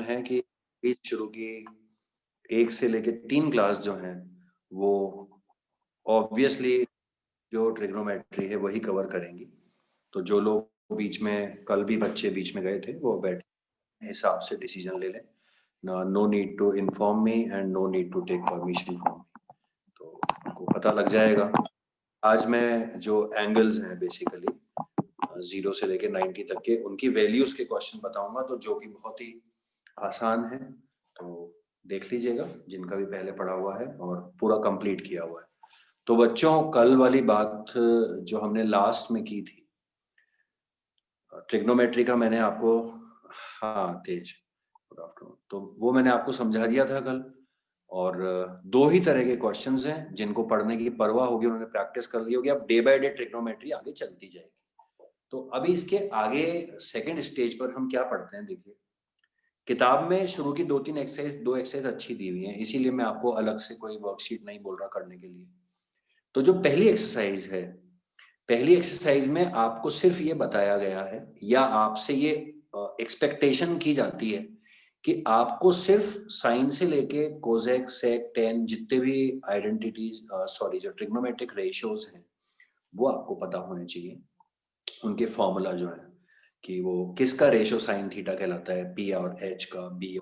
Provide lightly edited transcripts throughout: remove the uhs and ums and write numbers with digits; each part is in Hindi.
है कि शुरू की 1 से लेके 3 क्लास जो हैं वो ऑब्वियसली जो ट्रिग्नोमेट्री है वही कवर करेंगी। तो जो लोग बीच में, कल भी बच्चे बीच में गए थे, वो बैठ हिसाब से डिसीजन ले लें। No need to inform me and no need to take permission from me. तो आपको पता लग जाएगा। आज मैं जो एंगल्स हैं बेसिकली 0 से लेके 90 तक के, उनकी वैल्यूज के क्वेश्चन बताऊंगा, तो जो कि बहुत ही आसान है। तो देख लीजिएगा जिनका भी पहले पढ़ा हुआ है और पूरा कंप्लीट किया हुआ है। तो बच्चों, कल वाली बात जो हमने लास्ट में की थी ट्रिग्नोमेट्री का, मैंने आपको, हाँ तेज, गुड आफ्टरनून, तो वो मैंने आपको समझा दिया था कल। और 2 ही तरह के क्वेश्चंस हैं, जिनको पढ़ने की परवाह होगी उन्होंने प्रैक्टिस कर ली होगी। अब डे बाय डे ट्रिग्नोमेट्री आगे चलती जाएगी। तो अभी इसके आगे सेकंड स्टेज पर हम क्या पढ़ते हैं, देखिए किताब में शुरू की 2-3 एक्सरसाइज, 2 एक्सरसाइज अच्छी दी हुई हैं, इसीलिए मैं आपको अलग से कोई वर्कशीट नहीं बोल रहा करने के लिए। तो जो पहली एक्सरसाइज है, पहली एक्सरसाइज में आपको सिर्फ ये बताया गया है या आपसे ये एक्सपेक्टेशन की जाती है कि आपको सिर्फ साइन से लेके कोसेक, सेक, टेन, जितने भी आइडेंटिटीज, सॉरी, जो ट्रिग्नोमेट्रिक रेशियोज हैं वो आपको पता होने चाहिए। उनके फॉर्मूला जो है कि वो किसका रेशियो साइन थीटा कहलाता है, पी और एच का, बी,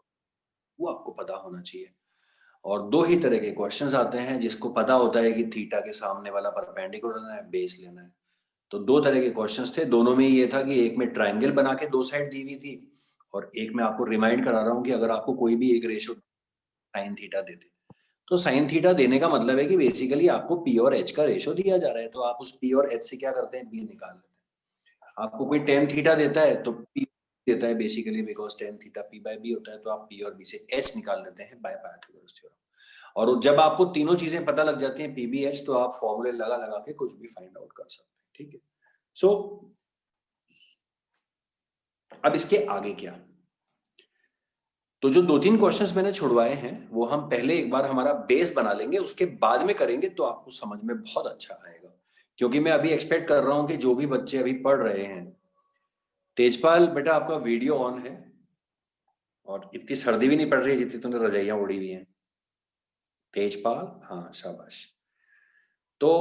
वो आपको पता होना चाहिए। और 2 ही तरह के क्वेश्चंस आते हैं, जिसको पता होता है कि थीटा के सामने वाला परपेंडिकुलर लेना है, बेस लेना है। तो 2 तरह के क्वेश्चंस थे, दोनों में ये था कि एक में ट्राइंगल बना के 2 साइड दी हुई थी, और एक में आपको रिमाइंड करा रहा हूं कि अगर आपको कोई भी एक रेशियो साइन थीटा दे दे, तो साइन थीटा देने का मतलब है कि बेसिकली आपको पी और एच का रेशियो दिया जा रहा है, तो आप उस पी और एच से क्या करते हैं, बी निकाल लेते हैं। आपको कोई टेन थीटा देता है तो पी देता है basically, because tan theta P by B होता है, तो आप पी और बी से एच निकाल लेते हैं बाय पाइथागोरस थ्योरम। और जब आपको तीनों चीजें पता लग जाती हैं, पी बी एच, तो आप फॉर्मूले लगा लगा के कुछ भी फाइंड आउट कर सकते हैं। ठीक है, सो अब इसके आगे क्या, तो जो 2-3 क्वेश्चंस मैंने छुड़वाए हैं वो हम पहले एक बार हमारा बेस बना लेंगे, उसके बाद में करेंगे तो आपको समझ में बहुत अच्छा आएगा। क्योंकि मैं अभी एक्सपेक्ट कर रहा हूं कि जो भी बच्चे अभी पढ़ रहे हैं, तेजपाल बेटा आपका वीडियो ऑन है, और इतनी सर्दी भी नहीं पड़ रही है जितनी तुमने रजाइयां उड़ी हुई हैं। तेजपाल, हाँ शाबाश। तो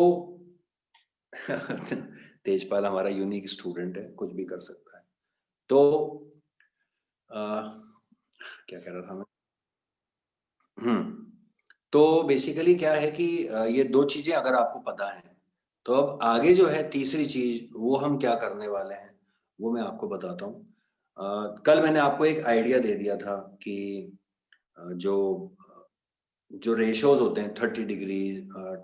तेजपाल हमारा यूनिक स्टूडेंट है, कुछ भी कर सकता है। तो क्या कह रहा था मैं, तो बेसिकली क्या है कि ये 2 चीजें अगर आपको पता है, तो अब आगे जो है तीसरी चीज, वो हम क्या करने वाले हैं वो मैं आपको बताता हूँ। कल मैंने आपको एक आइडिया दे दिया था कि जो जो रेशियोज होते हैं 30 डिग्री,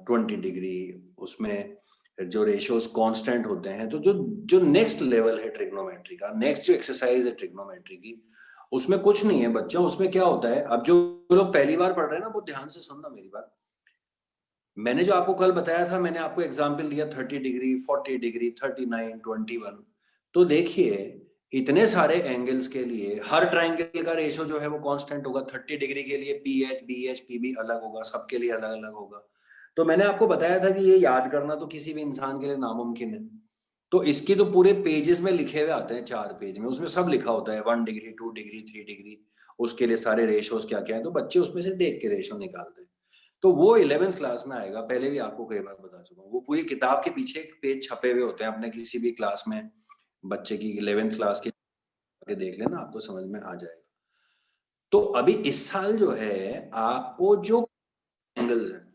20 डिग्री, उसमें जो रेशियोज कांस्टेंट होते हैं, तो जो जो नेक्स्ट लेवल है ट्रिग्नोमेट्री का, नेक्स्ट जो एक्सरसाइज है ट्रिग्नोमेट्री की, उसमें कुछ नहीं है बच्चों। उसमें क्या होता है, अब जो लोग पहली बार पढ़ रहे हैं ना, वो ध्यान से सुनना मेरी बात। मैंने जो आपको कल बताया था, मैंने आपको एग्जाम्पल दिया 30 डिग्री, 40 डिग्री, 39, 21। तो देखिए इतने सारे एंगल्स के लिए हर ट्राइंगल का रेशियो जो है वो कांस्टेंट होगा। 30 डिग्री के लिए P H, B H, P B अलग होगा, सबके लिए अलग अलग होगा। तो मैंने आपको बताया था कि ये याद करना तो किसी भी इंसान के लिए नामुमकिन है। तो इसके तो पूरे पेजेस में लिखे हुए आते हैं, 4 पेज में, उसमें सब लिखा होता है, 1 डिग्री, 2 डिग्री, 3 डिग्री, उसके लिए सारे रेशियोज क्या क्या है, तो बच्चे उसमें से देख के रेशियो निकालते हैं। तो वो 11th क्लास में आएगा, पहले भी आपको कई बार बता चुका हूँ। वो पूरी किताब के पीछे एक पेज छपे हुए होते हैं, अपने किसी भी क्लास में बच्चे की 11th क्लास के देख लेना, आपको समझ में आ जाएगा। तो अभी इस साल जो है आपको जो एंगल्स हैं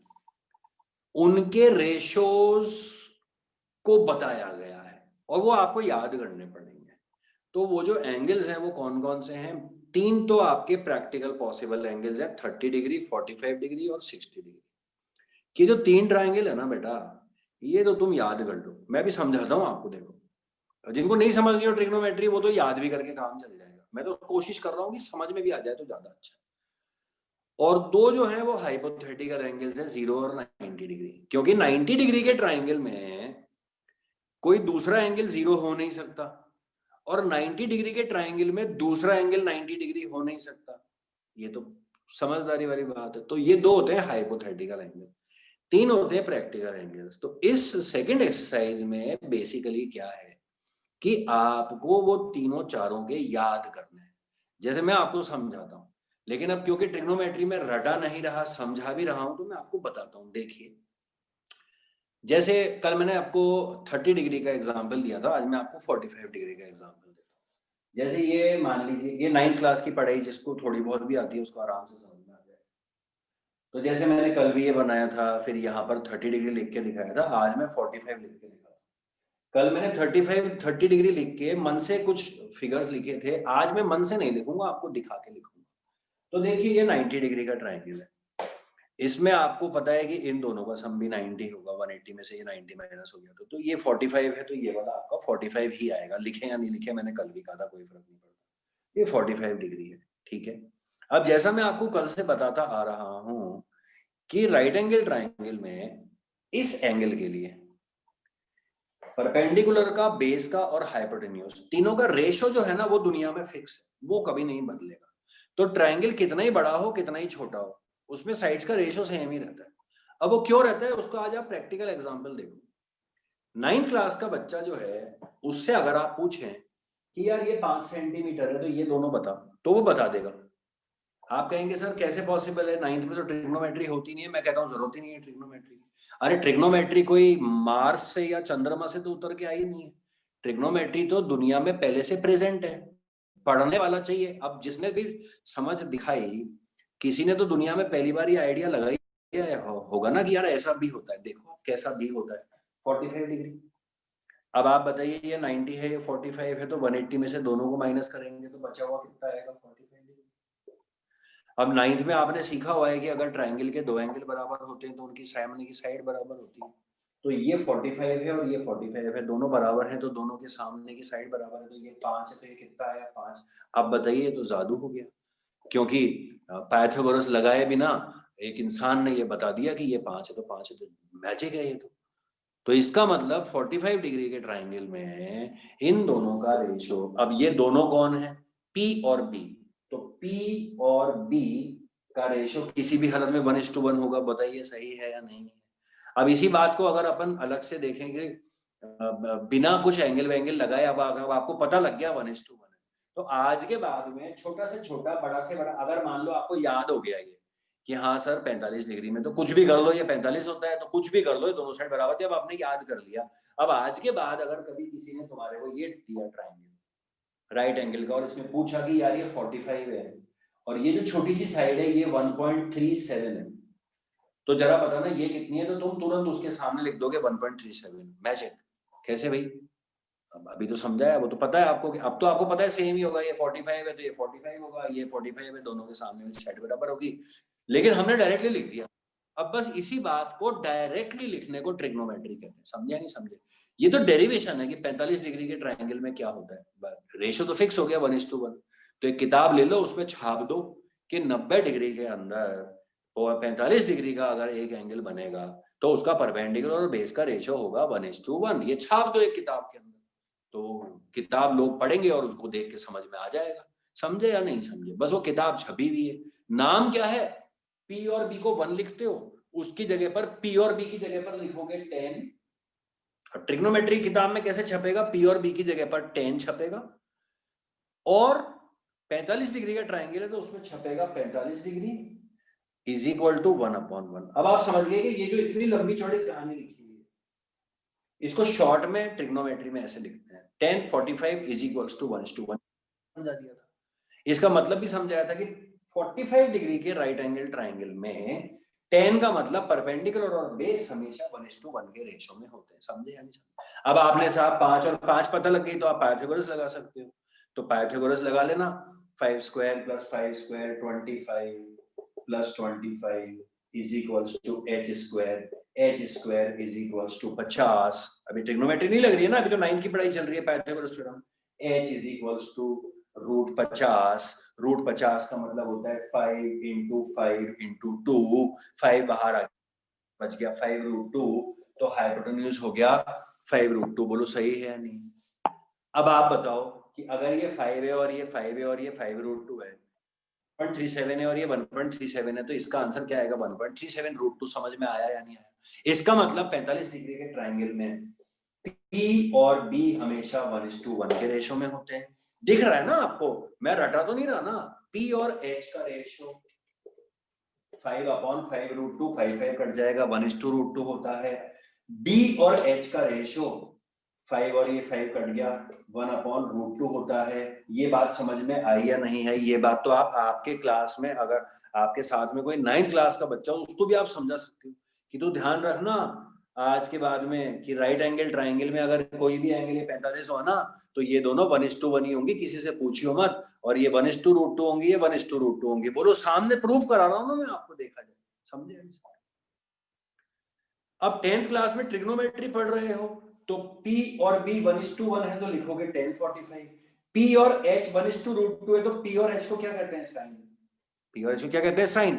उनके रेशोज को बताया गया है, और वो आपको याद करने पड़ेंगे। तो वो जो एंगल्स हैं वो कौन कौन से हैं, 3 तो आपके प्रैक्टिकल पॉसिबल एंगल्स हैं, 30 डिग्री, 45 डिग्री और 60 डिग्री। कि जो 3 ट्राइंगल है ना बेटा, ये तो तुम याद कर लो, मैं भी समझाता हूँ आपको। देखो जिनको नहीं समझ गया ट्रिग्नोमेट्री, वो तो याद भी करके काम चल जाएगा। मैं तो कोशिश कर रहा हूँ कि समझ में भी आ जाए तो ज्यादा अच्छा है। और 2 जो है वो हाइपोथेटिकल एंगल्स हैं, 0 और 90 डिग्री। क्योंकि 90 डिग्री के ट्राइंगल में कोई दूसरा एंगल 0 हो नहीं सकता, और 90 डिग्री के ट्राइंगल में दूसरा एंगल 90 डिग्री हो नहीं सकता। ये तो समझदारी वाली बात है। तो ये 2 होते हैं हाइपोथेटिकल एंगल, 3 होते हैं प्रैक्टिकल एंगल्स। तो इस सेकंड एक्सरसाइज में बेसिकली क्या है कि आपको वो तीनों चारों के याद करने हैं। जैसे मैं आपको समझाता हूं, लेकिन अब क्योंकि ट्रिग्नोमेट्री में रटा नहीं रहा, समझा भी रहा हूं, तो मैं आपको बताता हूं। देखिए, जैसे कल मैंने आपको 30 डिग्री का एग्जाम्पल दिया था, आज मैं आपको 45 डिग्री का एग्जाम्पल देता हूँ। जैसे ये मान लीजिए, ये 9th क्लास की पढ़ाई जिसको थोड़ी बहुत भी आती है उसको आराम से समझ में आ जाए। तो जैसे मैंने कल भी ये बनाया था, फिर यहाँ पर 30 डिग्री लिख के दिखाया था, आज मैं 45 लिख के दिखा। कल मैंने 30 डिग्री लिख के मन से कुछ फिगर्स लिखे थे, आज मैं मन से नहीं लिखूंगा, आपको दिखा के लिखूंगा। तो देखिए, ये 90 डिग्री का ट्राइंगल है। इसमें आपको पता है कि इन दोनों का सम भी 90 होगा, 180 में से ये 90 माइनस हो गया तो ये 45 है, तो ये वाला आपका 45 ही आएगा। लिखे या नहीं लिखे, मैंने कल भी कहा था, कोई फर्क नहीं पड़ता। ये 45 डिग्री है, ठीक है। अब जैसा मैं आपको कल से बताता आ रहा हूं कि राइट एंगल ट्राइंगल में इस एंगल के लिए परपेंडिकुलर का, बेस का और हाइपोटेन्यूज, तीनों का रेशो जो है ना, वो दुनिया में फिक्स है, वो कभी नहीं बदलेगा। तो ट्राइंगल कितना ही बड़ा हो, कितना ही छोटा हो, उसमें साइड्स का रेशो सेम ही रहता है। अब वो क्यों रहता है, उसको आज आप प्रैक्टिकल एग्जांपल देखो। 9th क्लास का बच्चा जो है, उससे अगर आप पूछें कि यार ये 5 सेंटीमीटर है, तो ये दोनों बता, तो वो बता देगा। आप कहेंगे सर कैसे पॉसिबल है, 9th में तो ट्रिग्नोमेट्री होती नहीं है। मैं कहता हूँ जरूरत ही नहीं है ट्रिग्नोमेट्री की। अरे ट्रिग्नोमेट्री कोई मार्स से या चंद्रमा से तो उतर के आई नहीं है। ट्रिग्नोमेट्री तो दुनिया में पहले से प्रेजेंट है, पढ़ने वाला चाहिए। अब जिसने भी समझ दिखाई, किसी ने तो दुनिया में पहली बार ये आइडिया लगाई होगा ना कि यार ऐसा भी होता है, देखो कैसा भी होता है 45 डिग्री। अब आप बताइए, ये 90 है, ये 45 है, तो 180 में से दोनों को माइनस करेंगे तो बचा हुआ कितना आएगा, 45 डिग्री। अब 9th में आपने सीखा हुआ है कि अगर ट्राइंगल के दो एंगल बराबर होते हैं तो उनकी सामने की साइड बराबर होती है। तो ये 45 है और ये 45 है, दोनों बराबर हैं, तो दोनों के सामने की साइड बराबर है। तो ये 5 है, तो ये कितना आया, 5। अब बताइए, तो जादू हो गया, क्योंकि पाइथागोरस लगाए बिना एक इंसान ने ये बता दिया कि ये 5 है, तो 5 है, तो मैजिक है ये तो इसका मतलब 45 डिग्री के ट्राइंगल में इन दोनों का रेशियो, अब ये दोनों कौन है, P और B, तो P और B का रेशियो किसी भी हालत में 1:1 होगा। बताइए सही है या नहीं है। अब इसी बात को अगर अपन अलग से देखेंगे, बिना कुछ एंगल वेंगल लगाए, अब आपको पता लग गया 1:1 है, तो आज के बाद में छोटा से छोटा, बड़ा से बड़ा, अगर मान लो आपको याद हो गया ये कि हाँ सर 45 डिग्री में तो कुछ भी कर लो ये 45 होता है, तो कुछ भी कर लो, दोनों साइड बराबर थी। अब आपने याद कर लिया। अब आज के बाद अगर कभी किसी ने तुम्हारे को ये दिया ट्राइंगल राइट एंगल का, और इसमें पूछा कि यार ये 45 है और ये जो छोटी सी साइड है ये 1.37 है, तो जरा बताना ये कितनी है, तो तुम तुरंत उसके सामने लिख दोगे 1.37। मैजिक। कैसे भाई, अब अभी तो समझा है, वो तो पता है आपको कि अब तो आपको पता है सेम ही होगा, ये 45 है तो ये 45 होगा, ये 45 है, दोनों के सामने साइड बराबर होगी। लेकिन हमने डायरेक्टली लिख दिया। अब बस इसी बात को डायरेक्टली लिखने को ट्रिग्नोमेट्री कहते हैं। समझे नहीं समझे, ये तो डेरिवेशन है कि 45 डिग्री के ट्राइंगल में क्या होता है। रेशो तो फिक्स हो गया 1:1। तो एक किताब ले लो, उसमें छाप दो कि 90 डिग्री के अंदर और 45 डिग्री का अगर एक एंगल बनेगा तो उसका परपेंडिकुलर और बेस का रेशो होगा 1:1। ये छाप दो एक किताब के अंदर, तो किताब लोग पढ़ेंगे और उसको देख के समझ में आ जाएगा। समझे या नहीं समझे, बस वो किताब छपी हुई है। नाम क्या है, P और B को 1 लिखते हो, उसकी जगह पर P और B की जगह पर लिखोगे 10। और ट्रिग्नोमेट्री किताब में कैसे छपेगा, P और B की जगह पर 10 छपेगा। और 45 डिग्री का ट्राइंगल है तो उसमें छपेगा 45 डिग्री इज इक्वल टू 1/1। अब आप समझ गए कि ये जो इतनी लंबी चौड़ी कहानी लिखी है, इसको शॉर्ट में ट्रिग्नोमेट्री में ऐसे लिखते हैं 10 45 इज इक्वल्स टू 1:1। समझा दिया था। इसका मतलब भी समझाया था कि 45 डिग्री के राइट एंगल ट्राइंगल में 10 का मतलब परपेंडिकुलर और बेस हमेशा 1:1 के रेशो में होते हैं। समझे या नहीं समझे। अब आपने साहब 5 और 5 पता लग गई तो आप पाइथागोरस लगा सकते हो, तो पाइथागोरस लगा लेना। 5 square plus 5 square 25 plus 25 is equals to h square is equals to 50। अभी ट्रिग्नोमेट्री नहीं लग रही है ना, अभी तो 9 की पढ़ाई चल रही है Pythagoras theorem. h is equals to √50। √50 का मतलब होता है 5 इंटू 5 इंटू 2। 5 बाहर आ बच गया 5√2, तो हाइपोटेन्यूज हो गया 5√2। बोलो सही है या नहीं। अब आप बताओ कि अगर ये 5 है और ये 5 है और ये 5√2 है, 1.37 है और ये 1.37 है, तो इसका आंसर क्या आएगा, 1.37√2। समझ में आया या नहीं आया। इसका मतलब 45 डिग्री के ट्राइंगल में P और B हमेशा 1:1 के रेशो में होते हैं। दिख रहा है ना आपको, मैं रटा तो नहीं रहा ना। P और H का रेशियो 5/5 √2, 5 कट जाएगा, 1:√2 होता है। B और H का रेशियो 5 और ये 5 कट गया, 1/√2 होता है। ये बात समझ में आई या नहीं है? ये बात तो आप आपके क्लास में, अगर आपके साथ में कोई 9th क्लास का बच्चा हो उसको भी आप समझा सकते हो कि तो ध्यान रखना आज के बाद में कि राइट एंगल ट्राइंगल में अगर कोई भी एंगल 45 हो ना तो ये दोनों 1:1 ही होंगी, किसी से पूछियो मत। और ये 1:√2 होंगी, ये 1:√2 होंगी। बोलो सामने प्रूफ करा रहा हूं ना मैं आपको, देखा जाए, समझे? अब 10th क्लास में ट्रिग्नोमेट्री पढ़ रहे हो तो P और B 1:1 है तो लिखोगे tan 45। P और H 1:√2 है तो P और H को क्या कहते हैं? साइन। P और H को क्या कहते हैं? साइन।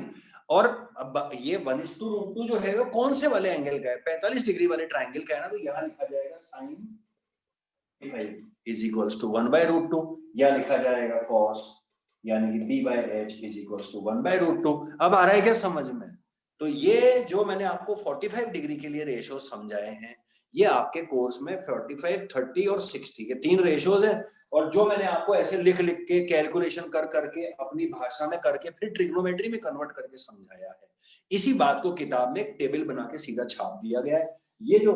और अब ये 1:√2 जो है वो कौन से वाले एंगल का है? 45 डिग्री वाले ट्राइंगल का है ना, तो यहां लिखा जाएगा साइन 5 इज 1/√2, या लिखा जाएगा cos यानी कि B/H इज 1/√2। अब आ रहा है क्या समझ में? तो ये जो मैंने आपको 45 डिग्री के लिए रेशियो समझाए हैं, ये आपके कोर्स में 45, 30 और 60 के 3 रेशियोज हैं। और जो मैंने आपको ऐसे लिख लिख के कैलकुलेशन कर करके अपनी भाषा में करके फिर ट्रिग्नोमेट्री में कन्वर्ट करके समझाया है। इसी बात को किताब में एक टेबल बना के सीधा छाप दिया गया है। ये जो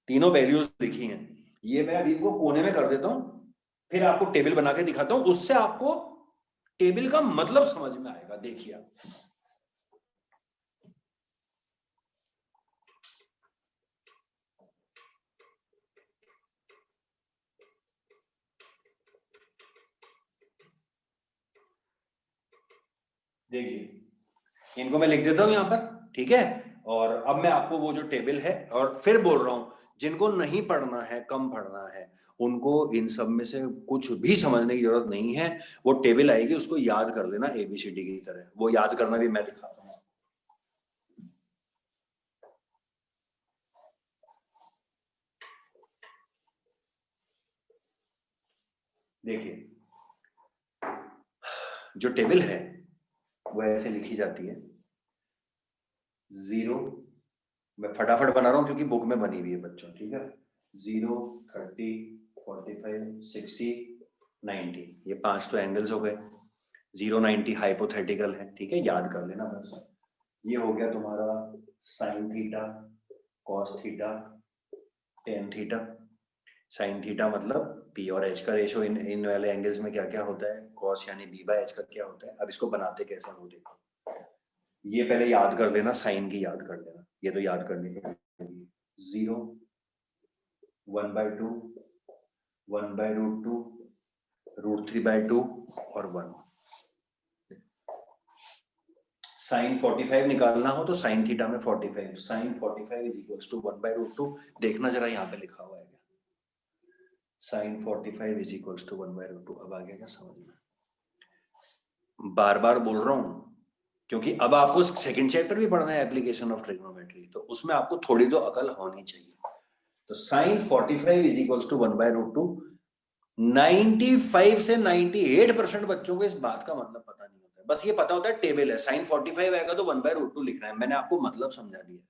तीनों वैल्यूज लिखी हैं, ये मैं अभी इनको कोने में कर देता हूं, फिर आपको टेबल बना के दिखाता हूं, उससे आपको टेबल का मतलब समझ में आएगा। देखिए देखिए, इनको मैं लिख देता हूं यहां पर, ठीक है? और अब मैं आपको वो जो टेबल है, और फिर बोल रहा हूं जिनको नहीं पढ़ना है, कम पढ़ना है, उनको इन सब में से कुछ भी समझने की जरूरत नहीं है। वो टेबल आएगी, उसको याद कर लेना ABCD की तरह। वो याद करना भी मैं दिखाता हूं। देखिए जो टेबल है वो ऐसे लिखी जाती है। 0, मैं फटाफट बना रहा हूं क्योंकि बुक में बनी हुई है बच्चों, ठीक है? 0, 30, 45, 60, 90, ये 5 तो एंगल्स हो गए। 0, 90 हाइपोथेटिकल है, ठीक है? याद कर लेना बस। ये हो गया तुम्हारा sine theta, cos theta, tan theta. Sine theta मतलब P और H का रेशियो इन वाले एंगल्स में क्या क्या होता है, कॉस यानी B/H का क्या होता है। अब इसको बनाते कैसे हैं वो देखो। ये पहले याद कर लेना, साइन की याद कर लेना, ये तो याद करने के 0, 1/2, 1/√2, √3/2 और 1। साइन 45 निकालना हो तो साइन थीटा में 45, साइन 45 इज इक्वल्स टू 1/√2। देखना जरा यहाँ पे लिखा हुआ है क्या, साइन 45 इज इक्वल्स टू 1/√2। अब आ गया क्या समझ में? बार बार बोल रहा हूं क्योंकि अब आपको सेकंड चैप्टर भी पढ़ना है, एप्लीकेशन ऑफ ट्रिग्नोमेट्री, तो उसमें आपको थोड़ी तो अकल होनी चाहिए। तो साइन 45 इज इक्वल्स टू 1/√2। 95 से 98% बच्चों को इस बात का मतलब पता नहीं होता है, बस ये पता होता है टेबल है, साइन 45 आएगा तो 1/√2 लिखना है। मैंने आपको मतलब समझा दिया।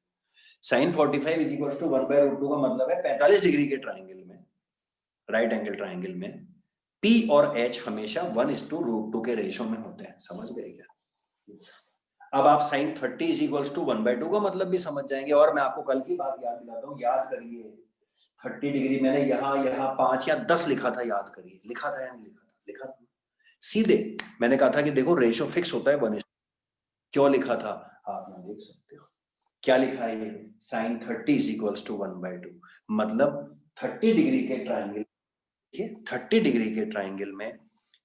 साइन 45 इज इक्वल टू 1/√2 का मतलब है 45 डिग्री के ट्राइंगल में, राइट एंगल ट्राइंगल में P और H हमेशा 1:√2 के रेशियो में होते हैं। समझ गए क्या? अब आप साइन 30 इज इक्वल टू 1/2 का मतलब भी समझ जाएंगे। और मैं आपको कल की बात याद दिलाता हूँ, याद करिए 30 डिग्री मैंने यहाँ 5 या 10 लिखा था, याद करिए। लिखा था या नहीं लिखा था? लिखा था सीधे। मैंने कहा था कि देखो रेशियो फिक्स होता है 1। क्यों लिखा था आप यहाँ देख सकते हो। क्या लिखा है ये, साइन 30 इज इक्वल टू 1/2। मतलब 30 डिग्री के ट्राइंगल, 30 डिग्री के ट्राइंगल में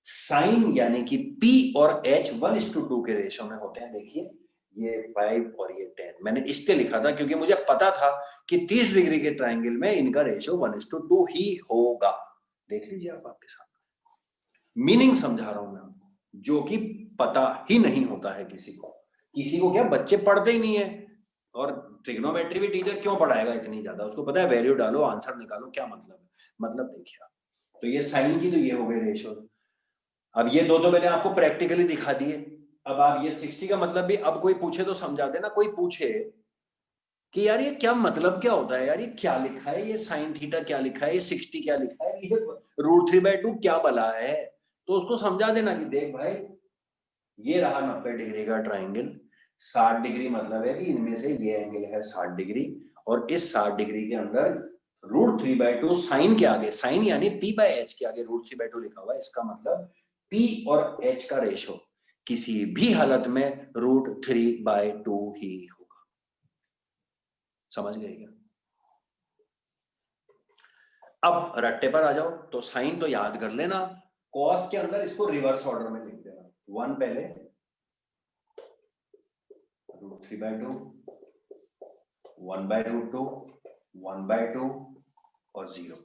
साइन यानी कि P और H 1:2 के रेशियो में होते हैं। देखिए ये 5 और ये 10 मैंने इसलिए लिखा था क्योंकि मुझे पता था कि 30 डिग्री के ट्राइंगल में इनका रेशियो 1:2 ही होगा। देख लीजिए आप आपके साथ, मीनिंग समझा रहा हूं मैं आपको, जो कि पता ही नहीं होता है किसी को। किसी को क्या, बच्चे पढ़ते ही नहीं है। और ट्रिग्नोमेट्री भी टीचर क्यों पढ़ाएगा इतनी ज्यादा, उसको पता है वैल्यू डालो आंसर निकालो, क्या मतलब है? मतलब देखिए आप, तो ये साइन की तो ये हो गए रेशियो। अब ये दो तो मैंने आपको प्रैक्टिकली दिखा दिए। अब आप ये 60 का मतलब भी, अब कोई पूछे तो समझा देना। कोई पूछे कि यार ये क्या मतलब, क्या होता है यार, ये क्या लिखा है, ये साइन थीटा क्या लिखा है, ये 60 क्या लिखा है, ये √3/2 क्या बला है, तो उसको समझा देना कि देख भाई ये रहा 90 डिग्री का ट्राइंगल, 60 डिग्री मतलब है कि इनमें से ये एंगल है 60 डिग्री, और इस 60 डिग्री के अंदर √3/2 साइन के आगे, साइन यानी p/h के आगे √3/2 लिखा हुआ है, इसका मतलब p और h का रेशो किसी भी हालत में √3/2 ही होगा। समझ गए क्या? अब रट्टे पर आ जाओ, तो साइन तो याद कर लेना, कॉस के अंदर इसको रिवर्स ऑर्डर में लिख देना, 1 पहले √3/2, 1/√2, 1/2 और 0।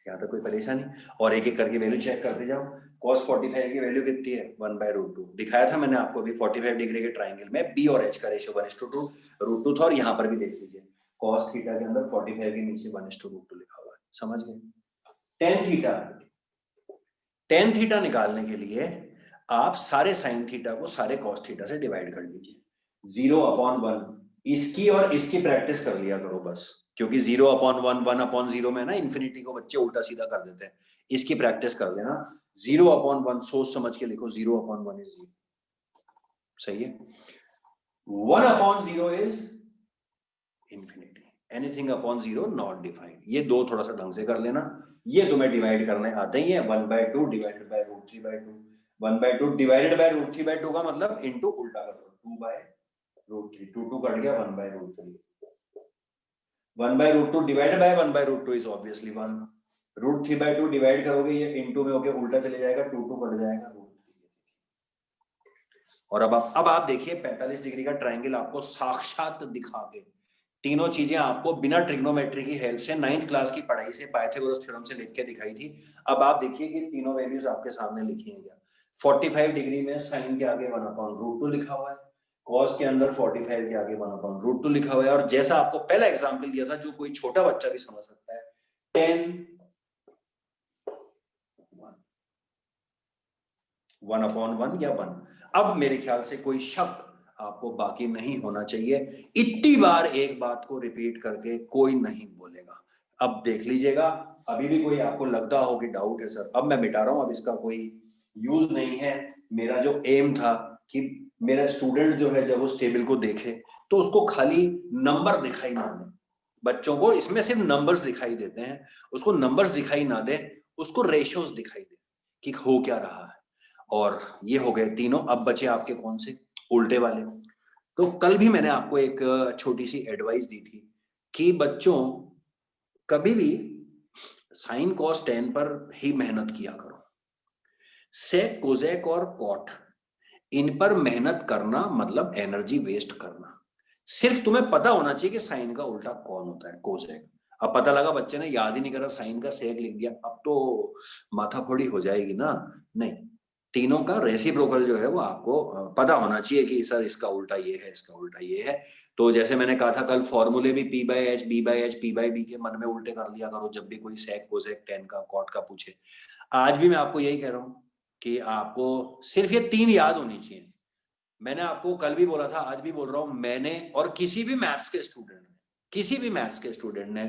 यहाँ तक कोई परेशानी? और एक एक करके वैल्यू चेक करते जाओ। cos 45 की वैल्यू कितनी है? 1/√2। दिखाया था मैंने आपको अभी 45 डिग्री के ट्राइंगल में b और h का रेशियो 1:2 √2 था, और यहाँ पर भी देख लीजिए cos थीटा के अंदर 45 के नीचे 1:√2 लिखा हुआ है। समझ गए? tan थीटा निकालने के लिए आप सारे sin थीटा को सारे cos थीटा से डिवाइड कर लीजिए। 0/1, इसकी और इसकी प्रैक्टिस कर लिया करो बस, क्योंकि 0/1, 1/0 में ना इन्फिनिटी को बच्चे उल्टा सीधा कर देते हैं, इसकी प्रैक्टिस कर लेना। 0/1 सोच समझ के लिखो, 0/1 इज 0, सही है। 1/0 is infinity, anything upon 0 not defined. ये दो थोड़ा सा ढंग से कर लेना, ये तुम्हें डिवाइड करने आते ही है। 1/2 डिवाइडेड बाय √3/2, 1/2 डिवाइडेड बाय √3/2 का मतलब इनटू उल्टा कर दो, 2/√3, 2 कट गया, 1/√3, 1/√2 divided by 1/√2 is obviously 1, √3/2 divide करोगे ये इनटू में होके उल्टा चले जाएगा, 2 कट जाएगा, √3। और अब आप देखिए 45 डिग्री का ट्राइंगल आपको साक्षात दिखा के, तीनों चीजें आपको बिना ट्रिग्नोमेट्री की हेल्प से 9th क्लास की पढ़ाई से पाइथागोरस थ्योरम से लिख के दिखाई थी। अब आप देखिए कि तीनों वैल्यूज आपके सामने लिखी हैं क्या? 45 डिग्री में साइन के आगे 1/√2 लिखा हुआ है, कॉस के अंदर 45 के आगे 1/√2 लिखा हुआ है, और जैसा आपको पहला एग्जाम्पल दिया था जो कोई छोटा बच्चा भी समझ सकता है, 1/1 या 1। अब मेरे ख्याल से कोई शक आपको बाकी नहीं होना चाहिए, इतनी बार एक बात को रिपीट करके कोई नहीं बोलेगा। अब देख लीजिएगा, अभी भी कोई आपको लगता हो कि डाउट है सर, अब मैं मिटा रहा हूं, अब इसका कोई यूज नहीं है। मेरा जो एम था कि मेरा स्टूडेंट जो है जब उस टेबल को देखे तो उसको खाली नंबर दिखाई ना दे, बच्चों को इसमें सिर्फ नंबर्स दिखाई देते हैं, उसको नंबर्स दिखाई ना दे, उसको रेशियोज दिखाई दे कि हो क्या रहा है। और ये हो गए तीनों, अब बचे आपके कौन से? उल्टे वाले। तो कल भी मैंने आपको एक छोटी सी एडवाइस दी थी कि बच्चों कभी भी साइन कॉस टेन पर ही मेहनत किया करो, सेक कोजेक और कॉट इन पर मेहनत करना मतलब एनर्जी वेस्ट करना। सिर्फ तुम्हें पता होना चाहिए कि साइन का उल्टा कौन होता है, कोसेक। अब पता लगा बच्चे ने याद ही नहीं करा, साइन का सेक लिख दिया, अब तो माथाफोड़ी हो जाएगी ना। नहीं, तीनों का रेसिप्रोकल जो है वो आपको पता होना चाहिए कि सर इसका उल्टा ये है, इसका उल्टा ये है। तो जैसे मैंने कहा था कल, फॉर्मूले भी p/h, b/h, p/b के मन में उल्टे कर लिया करो जब भी कोई सेक कोसेक टेन का कॉट का पूछे। आज भी मैं आपको यही कह रहा हूं कि आपको सिर्फ ये तीन याद होनी चाहिए। मैंने आपको कल भी बोला था, आज भी बोल रहा हूं, मैंने और किसी भी मैथ्स के स्टूडेंट ने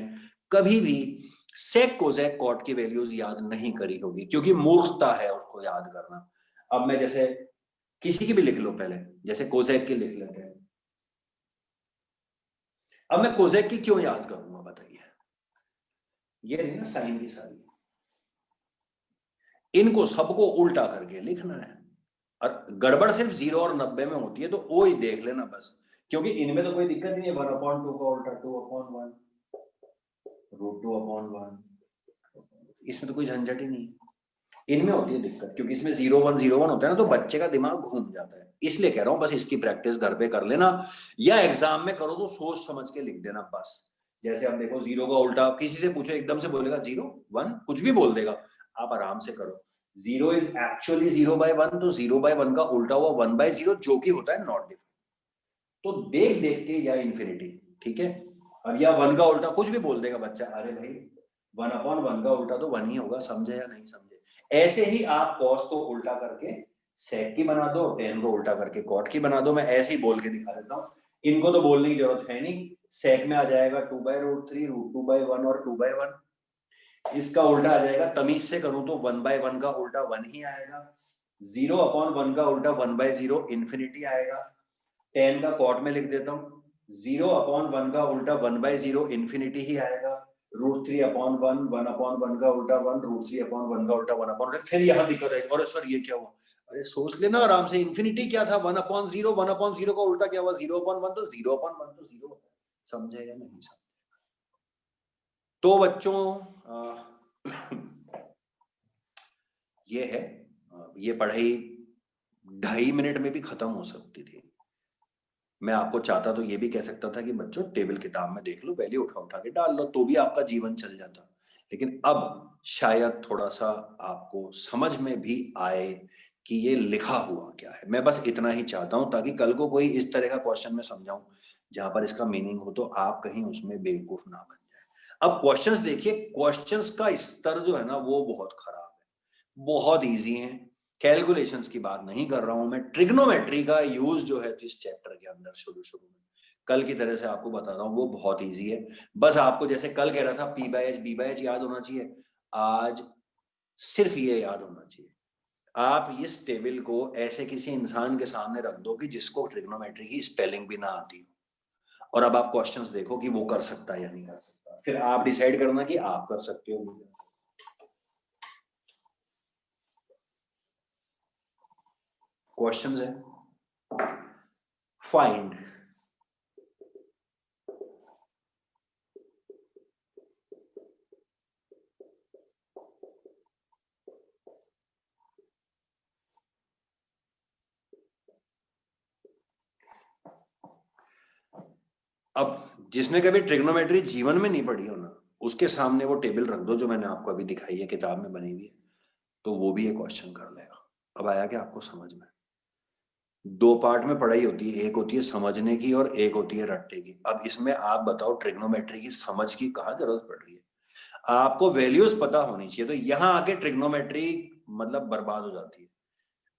कभी भी सेक कोसेक कॉट की वैल्यूज याद नहीं करी होगी, क्योंकि मूर्खता है उसको याद करना। अब मैं जैसे किसी की भी लिख लो, पहले जैसे कोसेक की लिख लेते हैं। अब मैं कोसेक की क्यों याद करूंगा बताइए? ये रही ना साइन की सारी, इनको सबको उल्टा करके लिखना है, और गड़बड़ सिर्फ 0 और 90 में होती है, तो वो ही देख लेना बस, क्योंकि इनमें तो कोई दिक्कत नहीं है। 1/2 का उल्टा 2/1, √2/1, इसमें तो कोई झंझट ही नहीं है। इनमें होती है दिक्कत, क्योंकि इसमें 0/1 होता है ना, तो बच्चे का दिमाग घूम जाता है। इसलिए कह रहा हूं बस इसकी प्रैक्टिस घर पे कर लेना, या एग्जाम में करो तो सोच समझ के लिख देना बस। जैसे अब देखो 0 का उल्टा किसी से पूछो, एकदम से बोलेगा 0/1, कुछ भी बोल देगा। आप आराम से करो, 0 इज एक्चुअली 0/1, तो 0/1 का उल्टा हुआ 1/0, जो कि होता है नॉट डिफाइंड। तो देख देख के या इन्फिनिटी, ठीक है। अब या 1 का उल्टा कुछ भी बोल देगा बच्चा, अरे भाई 1/1 का उल्टा तो 1 ही होगा, समझे या नहीं समझे। ऐसे ही आप कॉस को उल्टा करके सेक की बना दो, टेन को उल्टा करके कॉट की बना दो। मैं ऐसे ही बोल के दिखा देता हूँ, इनको तो बोलने की जरूरत है नहीं। सेक में आ जाएगा 2/√3, √2/1 और 2/1। इसका उल्टा आ जाएगा, तमीज से करूं तो 1/1 का उल्टा 1 ही आएगा, 0/1 का उल्टा 1/0 इंफिनिटी आएगा। 10 का कॉट में लिख देता हूं, 0/1 का उल्टा 1/0 इंफिनिटी ही आएगा। √3/1, 1/1 का उल्टा 1, √3/1 का उल्टा 1/1। फिर यहाँ दिक्कत है, और सर ये क्या हुआ? अरे सोच लेना आराम से, इंफिनिटी क्या था? 1/0, 1/0 का उल्टा क्या हुआ? 0/1, तो 0/1 तो 0 होता है। समझे या नहीं समझे? तो बच्चों ये है, ये पढ़ाई 2.5 मिनट में भी खत्म हो सकती थी। मैं आपको चाहता तो ये भी कह सकता था कि बच्चों टेबल किताब में देख लो, वैल्यू उठा उठा के डाल लो, तो भी आपका जीवन चल जाता। लेकिन अब शायद थोड़ा सा आपको समझ में भी आए कि ये लिखा हुआ क्या है। मैं बस इतना ही चाहता हूं, ताकि कल को कोई इस तरह का क्वेश्चन में समझाऊं जहां पर इसका मीनिंग हो, तो आप कहीं उसमें बेवकूफ ना बन जाए। अब क्वेश्चंस देखिए, क्वेश्चंस का स्तर जो है ना वो बहुत खराब है, बहुत इजी है। कैलकुलेशंस की बात नहीं कर रहा हूं मैं, ट्रिग्नोमेट्री का यूज जो है तो इस चैप्टर के अंदर शुरू शुरू में कल की तरह से आपको बता रहा हूं, वो बहुत इजी है। बस आपको जैसे कल कह रहा था P/H B/H याद होना चाहिए, आज सिर्फ ये याद होना चाहिए। आप इस टेबल को ऐसे किसी इंसान के सामने रख दो कि जिसको ट्रिग्नोमेट्री की स्पेलिंग भी ना आती हो, और अब आप क्वेश्चंस देखो कि वो कर सकता है या नहीं कर सकता, फिर आप डिसाइड करना कि आप कर सकते हो। क्वेश्चंस है, फाइंड अब जिसने कभी ट्रिग्नोमेट्री जीवन में नहीं पढ़ी हो ना, उसके सामने वो टेबल रख दो जो मैंने आपको अभी दिखाई है, किताब में बनी हुई है, तो वो भी ये क्वेश्चन कर लेगा। अब आया क्या आपको समझ में? दो पार्ट में पढ़ाई होती है, एक होती है समझने की और एक होती है रट्टे की। अब इसमें आप बताओ ट्रिग्नोमेट्री की समझ की कहाँ जरूरत पड़ रही है? आपको वैल्यूज पता होनी चाहिए, तो यहां आके ट्रिग्नोमेट्री मतलब बर्बाद हो जाती है।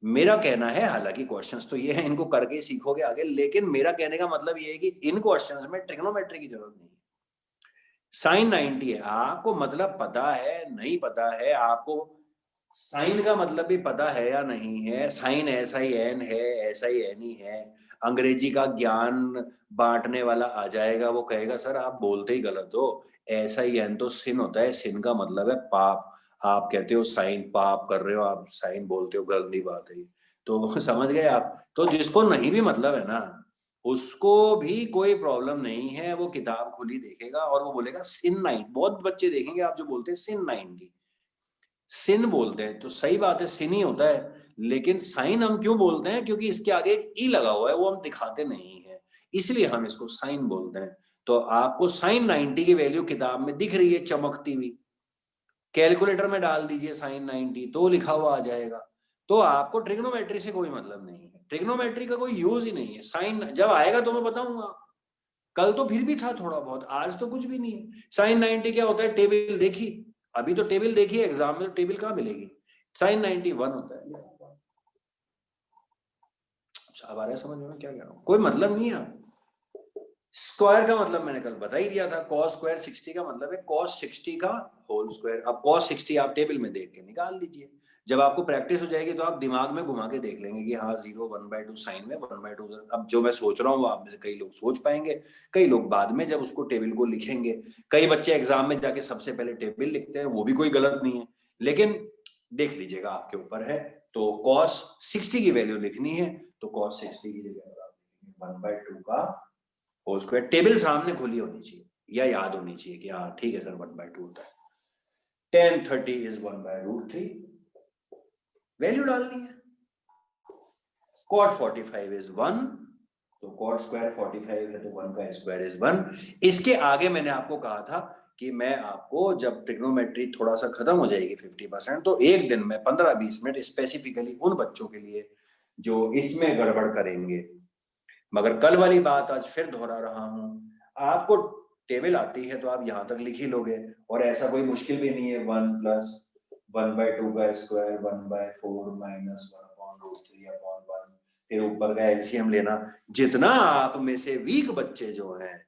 मेरा कहना है, हालांकि क्वेश्चंस तो ये है, इनको करके ही सीखोगे आगे, लेकिन मेरा कहने का मतलब ये है कि इन क्वेश्चंस में ट्रिग्नोमेट्री की जरूरत नहीं है। साइन 90 है, आपको मतलब पता है नहीं पता है, आपको साइन का मतलब भी पता है या नहीं है? साइन ऐसा ही एन है, ऐसा ही एन ही है। अंग्रेजी का ज्ञान बांटने वाला आ जाएगा, वो कहेगा सर आप बोलते ही गलत हो, ऐसा ही एन तो सिन होता है, सिन का मतलब है पाप। आप कहते हो साइन, पाप कर रहे हो आप, साइन बोलते हो, गलती बात है। तो समझ गए आप? तो जिसको नहीं भी मतलब है ना, उसको भी कोई प्रॉब्लम नहीं है, वो किताब खुली देखेगा और वो बोलेगा सिन 9। बहुत बच्चे देखेंगे आप जो बोलते हैं सिन 90, सिन बोलते हैं, तो सही बात है सिन ही होता है, लेकिन साइन हम क्यों बोलते हैं? क्योंकि इसके आगे एक ई लगा हुआ है, वो हम दिखाते नहीं है, इसलिए हम इसको साइन बोलते हैं। तो आपको साइन 90 की वैल्यू किताब में दिख रही है चमकती हुई, कैलकुलेटर में डाल दीजिए साइन 90 तो लिखा हुआ आ जाएगा। तो आपको ट्रिग्नोमेट्री से कोई मतलब नहीं है, ट्रिग्नोमेट्री का कोई यूज ही नहीं है। साइन जब आएगा तो मैं बताऊंगा, कल तो फिर भी था थोड़ा बहुत, आज तो कुछ भी नहीं है। साइन 90 क्या होता है? टेबल देखी, अभी तो टेबल देखी, एग्जाम में तो टेबल कहाँ मिलेगी? साइन 91 होता है। अब आ रहा है समझ में क्या कह रहा हूँ? कोई मतलब नहीं है। स्क्वायर का मतलब मैंने कल बता ही दिया था, cos स्क्वायर 60 का मतलब है cos 60 का होल स्क्वायर। अब cos 60 आप टेबल में देख के निकाल लीजिए, जब आपको प्रैक्टिस हो जाएगी तो आप दिमाग में घुमा के देख लेंगे कि हाँ 0 1/2 साइन में 1/2। अब जो मैं सोच रहा हूँ वो आप में से कई लोग सोच पाएंगे, कई लोग बाद में जब उसको टेबल को लिखेंगे। कई बच्चे एग्जाम में जाके सबसे पहले टेबल लिखते हैं, वो भी कोई गलत नहीं है, लेकिन देख लीजिएगा आपके ऊपर है। तो cos 60 की वैल्यू लिखनी है, तो cos 60 की जगह 1/2 का होल स्क्वायर। टेबल सामने खुली होनी चाहिए या याद होनी चाहिए कि हाँ ठीक है सर 1/2 होता है। tan 30 इज 1/√3, वैल्यू डालनी है। cot 45 इज 1, तो cot स्क्वायर 45 है तो 1 का स्क्वायर इज 1। इसके आगे मैंने आपको कहा था कि मैं आपको जब ट्रिग्नोमेट्री थोड़ा सा खत्म हो जाएगी 50%, तो एक दिन में 15-20 मिनट स्पेसिफिकली उन बच्चों के लिए जो इसमें गड़बड़ करेंगे। मगर कल वाली बात आज फिर दोहरा रहा हूं, आपको टेबल आती है तो आप यहां तक लिख ही लोगे, और ऐसा कोई मुश्किल भी नहीं है। 1 + 1/2 का स्क्वायर 1/4 - 1/√3/1, फिर ऊपर का एलसीएम लेना। जितना आप में से वीक बच्चे जो हैं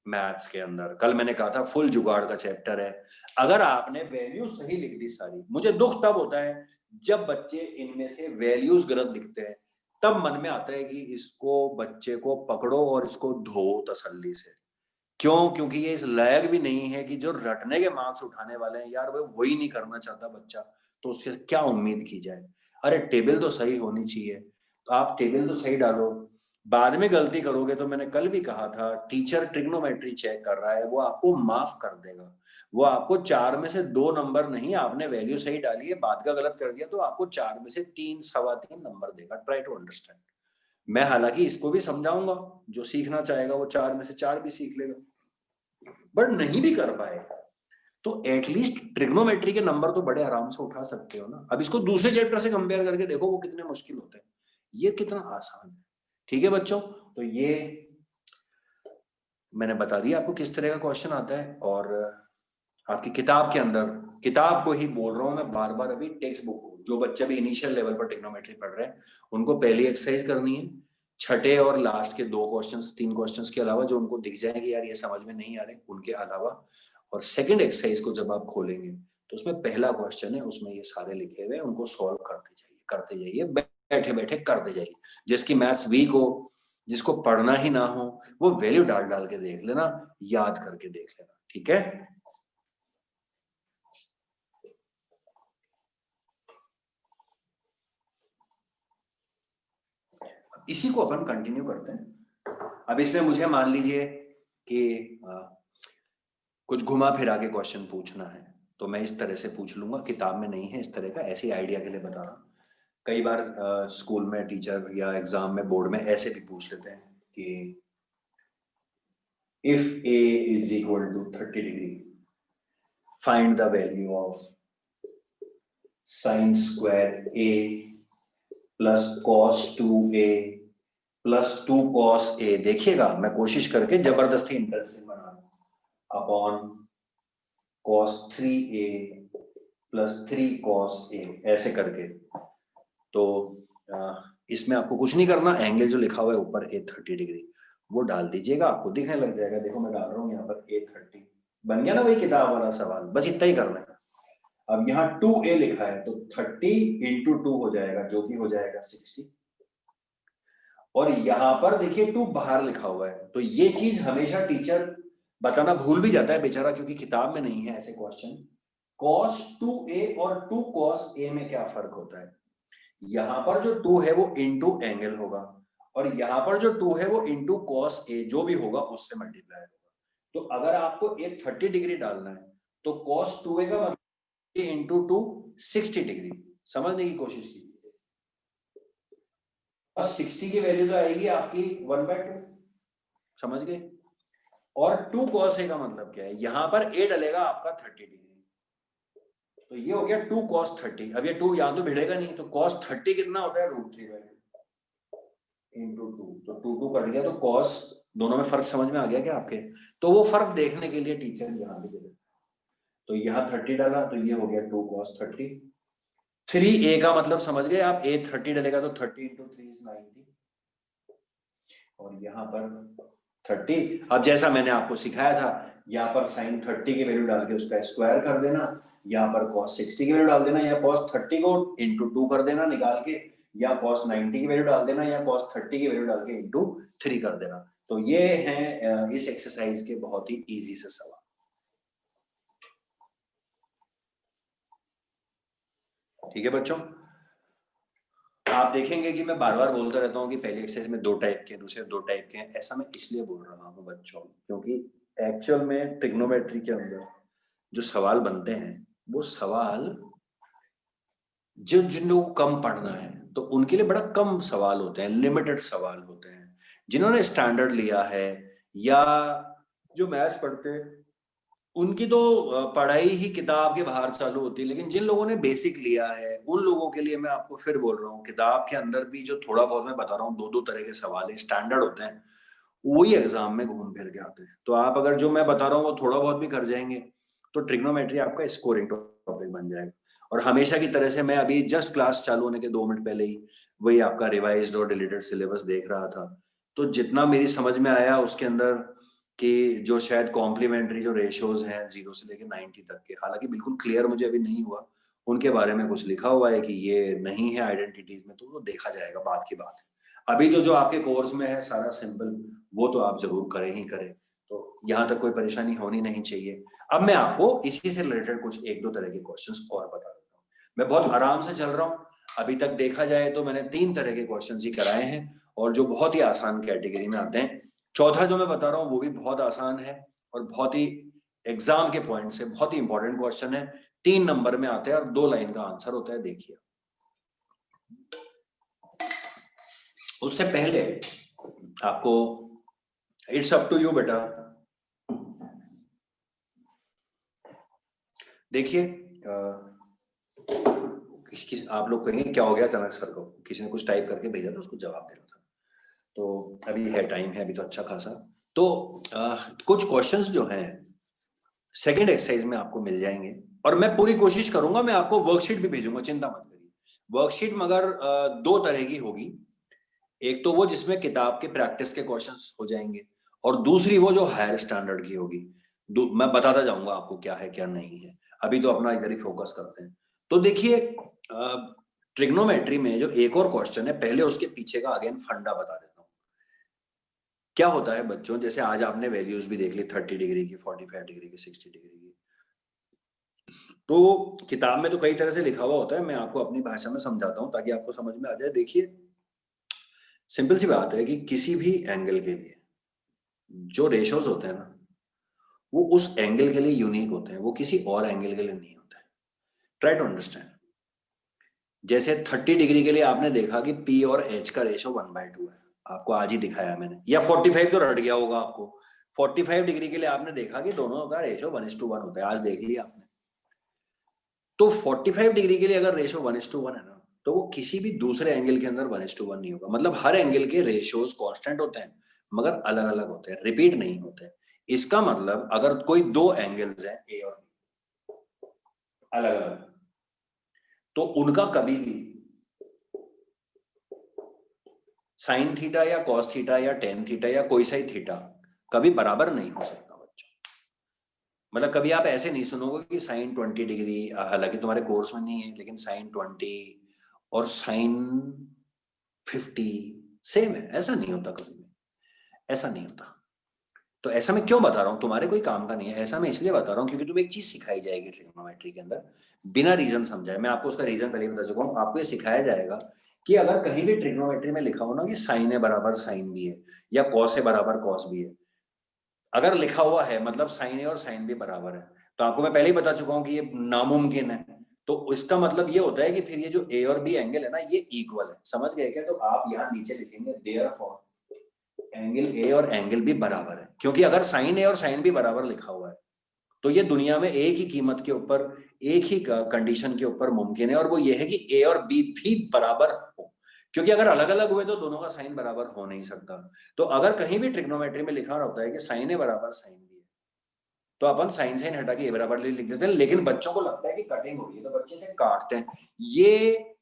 मैथ्स के अंदर। कल मैंने कहा था फुल जुगाड़ का चैप्टर है। अगर आपने वैल्यू सही लिख दी सारी, मुझे दुख तब होता है जब बच्चे इनमें से वैल्यूज गलत लिखते हैं, तब मन में आता है कि इसको बच्चे को पकड़ो और इसको धो तसल्ली से। क्यों? क्योंकि ये इस लायक भी नहीं है कि जो रटने के मार्क्स उठाने वाले हैं यार, वो वही नहीं करना चाहता बच्चा, तो उससे क्या उम्मीद की जाए। अरे टेबल तो सही होनी चाहिए, तो आप टेबल तो सही डालो। बाद में गलती करोगे तो मैंने कल भी कहा था, टीचर ट्रिग्नोमेट्री चेक कर रहा है, वो आपको माफ कर देगा। वो आपको 4 में से 2 नंबर नहीं, आपने वैल्यू सही डाली है, बाद का गलत कर दिया तो आपको 4 में से 3 सवा 3 नंबर देगा। Try to understand. मैं हालांकि इसको भी समझाऊंगा, जो सीखना चाहेगा वो 4 में से 4 भी सीख लेगा, बट नहीं भी कर पाए तो एटलीस्ट ट्रिग्नोमेट्री के नंबर तो बड़े आराम से उठा सकते हो ना। अब इसको दूसरे चैप्टर से कंपेयर करके देखो वो कितने मुश्किल होते हैं, ये कितना आसान है। ठीक है बच्चों, तो ये मैंने बता दिया आपको किस तरह का क्वेश्चन आता है। और आपकी किताब के अंदर, किताब को ही बोल रहा हूं मैं बार बार, अभी टेक्स्ट बुक, जो बच्चे भी इनिशियल लेवल पर ट्रिग्नोमेट्री पढ़ रहे हैं उनको पहली एक्सरसाइज करनी है, छठे और लास्ट के 2 क्वेश्चंस 3 क्वेश्चंस के अलावा, जो उनको दिख जाएंगे यार ये समझ में नहीं आ रहे, उनके अलावा। और सेकंड एक्सरसाइज को जब आप खोलेंगे तो उसमें पहला क्वेश्चन है, उसमें ये सारे लिखे हुए हैं, उनको सॉल्व करते जाइए, बैठे बैठे करते जाइए। जिसकी मैथ्स वीक हो, जिसको पढ़ना ही ना हो, वो वैल्यू डाल डाल के देख लेना, याद करके देख लेना। ठीक है, इसी को अपन कंटिन्यू करते हैं। अब इसमें मुझे मान लीजिए कि कुछ घुमा फिरा के क्वेश्चन पूछना है, तो मैं इस तरह से पूछ लूंगा, किताब में नहीं है इस तरह का, ऐसे आइडिया के लिए बता रहा हूँ। कई बार स्कूल में टीचर या एग्जाम में बोर्ड में ऐसे भी पूछ लेते हैं कि if a is equal to 30 degree, find the value of sin square a plus cos 2a plus 2 cos a। देखिएगा मैं कोशिश करके जबरदस्ती इंटरेस्टिंग बना रहा हूं, upon cos 3a plus 3 cos a, ऐसे करके। तो इसमें आपको कुछ नहीं करना, एंगल जो लिखा हुआ है ऊपर a 30 डिग्री वो डाल दीजिएगा, आपको दिखने लग जाएगा। देखो मैं डाल रहा हूँ यहाँ पर a 30, बन गया ना वही किताब वाला सवाल, बस इतना ही करना है। अब यहाँ 2a लिखा है तो 30 इंटू 2 हो जाएगा, जो कि हो जाएगा 60। और यहां पर देखिए 2 बाहर लिखा हुआ है, तो ये चीज हमेशा टीचर बताना भूल भी जाता है बेचारा, क्योंकि किताब में नहीं है ऐसे क्वेश्चन। cos 2a और 2 cos a में क्या फर्क होता है? यहां पर जो 2 है वो इनटू एंगल होगा, और यहां पर जो 2 है वो इनटू cos a, जो भी होगा उससे मल्टीप्लाई होगा। तो अगर आपको एक 30 डिग्री डालना है तो cos 2a का मतलब इंटू 2 60 डिग्री। समझने की कोशिश कीजिए, और 60 की वैल्यू तो आएगी आपकी 1/2, समझ गए। और 2 cos a का मतलब क्या है, यहां पर a डलेगा आपका 30 डिग्री, तो ये हो गया 2 cos 30। अब ये 2 यहां तो भिड़ेगा नहीं, तो cos 30 कितना होता है, √3 इंटू 2, तो 2 कट गया, तो cos, दोनों में फर्क समझ में आ गया क्या आपके? तो वो फर्क देखने के लिए टीचर यहाँ भी दे, तो यहाँ 30 डाला तो ये हो गया 2 cos 30। 3a का मतलब समझ गए आप, a 30 डलेगा तो 30 इंटू 3 इज 90, और यहाँ पर 30। अब जैसा मैंने आपको सिखाया था, यहाँ पर sin 30 की वैल्यू डाल के उसका स्क्वायर कर देना, यहाँ पर cos 60 की वैल्यू डाल देना, या cos 30 को इंटू 2 कर देना निकाल के, या cos 90 की वैल्यू डाल देना, या cos 30 की वैल्यू डाल के इंटू 3 कर देना। तो ये है इस एक्सरसाइज के बहुत ही इजी से सवाल। ठीक है बच्चों, आप देखेंगे कि मैं बार बार बोलता रहता हूँ कि पहली एक्सरसाइज में 2 टाइप के, दूसरे 2 टाइप के हैं। ऐसा मैं इसलिए बोल रहा हूँ बच्चों, क्योंकि एक्चुअल में ट्रिग्नोमेट्री के अंदर जो सवाल बनते हैं वो सवाल जिन लोगों को कम पढ़ना है तो उनके लिए बड़ा कम सवाल होते हैं, लिमिटेड सवाल होते हैं। जिन्होंने स्टैंडर्ड लिया है या जो मैथ्स पढ़ते हैं उनकी तो पढ़ाई ही किताब के बाहर चालू होती है, लेकिन जिन लोगों ने बेसिक लिया है उन लोगों के लिए मैं आपको फिर बोल रहा हूँ, किताब के अंदर भी जो थोड़ा बहुत मैं बता रहा हूँ, 2 तरह के सवाल है स्टैंडर्ड होते हैं, वही एग्जाम में घूम फिर के आते हैं। तो आप अगर जो मैं बता रहा हूँ वो थोड़ा बहुत भी कर जाएंगे तो ट्रिग्नोमेट्री आपका स्कोरिंग टॉपिक बन जाएगा। और हमेशा की तरह से मैं अभी जस्ट क्लास चालू होने के 2 मिनट पहले ही वही आपका रिवाइज्ड और डिलीटेड सिलेबस देख रहा था, तो जितना मेरी समझ में आया उसके अंदर कि जो शायद कॉम्प्लीमेंट्री जो रेशियोज हैं 0 से लेके 90 तक के, हालांकि बिल्कुल क्लियर मुझे अभी नहीं हुआ, उनके बारे में कुछ लिखा हुआ है कि ये नहीं है आइडेंटिटीज में, तो वो देखा जाएगा, बात की बात है। अभी तो जो आपके कोर्स में है सारा सिंपल, वो तो आप जरूर करें ही करें, तो यहाँ तक कोई परेशानी होनी नहीं चाहिए। अब मैं आपको इसी से रिलेटेड कुछ एक दो तरह के क्वेश्चंस और बता देता हूँ। मैं बहुत आराम से चल रहा हूँ, अभी तक देखा जाए तो मैंने 3 तरह के क्वेश्चंस ही कराए हैं, और जो बहुत ही आसान कैटेगरी में आते हैं। चौथा जो मैं बता रहा हूँ वो भी बहुत आसान है, और बहुत ही एग्जाम के पॉइंट से बहुत ही इंपॉर्टेंट क्वेश्चन है, 3 नंबर में आते हैं और 2 लाइन का आंसर होता है। देखिए, उससे पहले आपको, इट्स अप टू यू बेटा। देखिए, आप लोग कहेंगे क्या हो गया अचानक सर को, किसी ने कुछ टाइप करके भेजा था, उसको जवाब देना था, तो अभी है, टाइम है अभी तो अच्छा खासा। तो कुछ क्वेश्चंस जो हैं सेकंड एक्सरसाइज में आपको मिल जाएंगे, और मैं पूरी कोशिश करूंगा, मैं आपको वर्कशीट भी भेजूंगा, चिंता मत करिए। वर्कशीट मगर 2 तरह की होगी, एक तो वो जिसमें किताब के प्रैक्टिस के क्वेश्चंस हो जाएंगे, और दूसरी वो जो हायर स्टैंडर्ड की होगी। मैं बताता जाऊंगा आपको क्या है क्या नहीं है, अभी तो अपना इधर ही फोकस करते हैं। तो देखिए, ट्रिग्नोमेट्री में जो एक और क्वेश्चन है, पहले उसके पीछे का अगेन फंडा बता देता हूँ। क्या होता है बच्चों, जैसे आज आपने वैल्यूज भी देख ली, 30 डिग्री की, 45 डिग्री की, 60 डिग्री की, तो किताब में तो कई तरह से लिखा हुआ होता है, मैं आपको अपनी भाषा में समझाता हूँ ताकि आपको समझ में आ जाए। देखिए, सिंपल सी बात है कि किसी भी एंगल के लिए जो रेशोज होते हैं ना, वो उस एंगल के लिए यूनिक होते हैं, वो किसी और एंगल के लिए नहीं होते। Try to understand. जैसे 30 डिग्री के लिए आपने देखा कि पी और एच का रेशो 1/2 है, आपको आज ही दिखाया मैंने, या 45 तो रट गया होगा आपको। 45 डिग्री के लिए आपने देखा कि दोनों का रेशो 1:1 होता है, आज देख लिया आपने। तो 45 डिग्री के लिए अगर रेशो 1:1 है ना, तो वो किसी भी दूसरे एंगल के अंदर 1:1 नहीं होगा। मतलब हर एंगल के रेशियोज कांस्टेंट होते हैं, मगर अलग अलग होते हैं, रिपीट नहीं होते। इसका मतलब अगर कोई 2 एंगल्स हैं ए और बी, अलग अलग, तो उनका कभी भी साइन थीटा या कॉस थीटा या टेन थीटा या कोई सा ही थीटा कभी बराबर नहीं हो सकता बच्चों। मतलब कभी आप ऐसे नहीं सुनोगे कि साइन 20 डिग्री, हालांकि तुम्हारे कोर्स में नहीं है, लेकिन साइन 20 और साइन 50 सेम है, ऐसा नहीं होता कभी भी, ऐसा नहीं होता। तो ऐसा मैं क्यों बता रहा हूँ, तुम्हारे कोई काम का नहीं है, ऐसा मैं इसलिए बता रहा हूँ क्योंकि तुम्हें एक चीज सिखाई जाएगी ट्रिग्नोमेट्री के अंदर, बिना रीजन समझाए। मैं आपको उसका रीजन पहले ही बता चुका हूँ, आपको ये सिखाया जाएगा कि अगर कहीं भी ट्रिग्नोमेट्री में लिखा हो ना कि साइन है बराबर साइन भी है, या कॉस है बराबर कॉस भी है, अगर लिखा हुआ है मतलब साइन ए और साइन बी बराबर है, तो आपको मैं पहले ही बता चुका हूं कि ये नामुमकिन है। तो इसका मतलब ये होता है कि फिर ये जो ए और बी एंगल है ना, ये इक्वल है, समझ गए क्या? तो आप यहाँ नीचे लिखेंगे देयरफॉर एंगल ए और एंगल बी बराबर है, क्योंकि अगर साइन ए और साइन बी बराबर लिखा हुआ है तो ये दुनिया में एक ही कीमत के ऊपर, एक ही कंडीशन के ऊपर मुमकिन है, और वो ये है कि ए और बी भी बराबर हो। क्योंकि अगर अलग अलग हुए तो दोनों का साइन बराबर हो नहीं सकता। तो अगर कहीं भी ट्रिग्नोमेट्री में लिखा होता है कि साइन ए बराबर साइन बी है, तो अपन साइन साइन हटा के ए बराबर लिख देते हैं, लेकिन बच्चों को लगता है कि कटिंग हो रही है तो बच्चे से काटते हैं। ये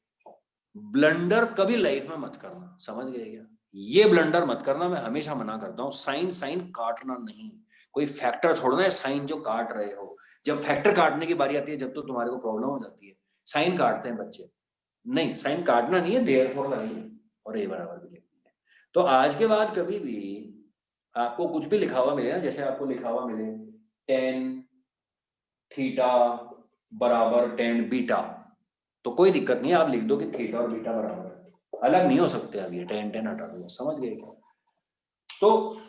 ब्लंडर कभी लाइफ में मत करना, समझ गए क्या? ये ब्लंडर मत करना, मैं हमेशा मना करता हूँ। साइन साइन काटना नहीं, कोई फैक्टर थोड़ा ना है साइन जो काट रहे हो। जब फैक्टर काटने की बारी आती है, जब तो तुम्हारे को प्रॉब्लम हो जाती है। साइन काटते हैं बच्चे, नहीं साइन काटना नहीं है, देयरफॉर लगाइए और ए बराबर भी लिख दीजिए। तो आज के बाद कभी भी आपको कुछ भी लिखा हुआ मिले ना, जैसे आपको लिखा हुआ मिले टेन थीटा बराबर टेन बीटा, तो कोई दिक्कत नहीं है, आप लिख दो कि थीटा और बीटा बराबर है, अलग नहीं हो सकते। अब ये टेन टेन हटा दो, समझ गए क्या? तो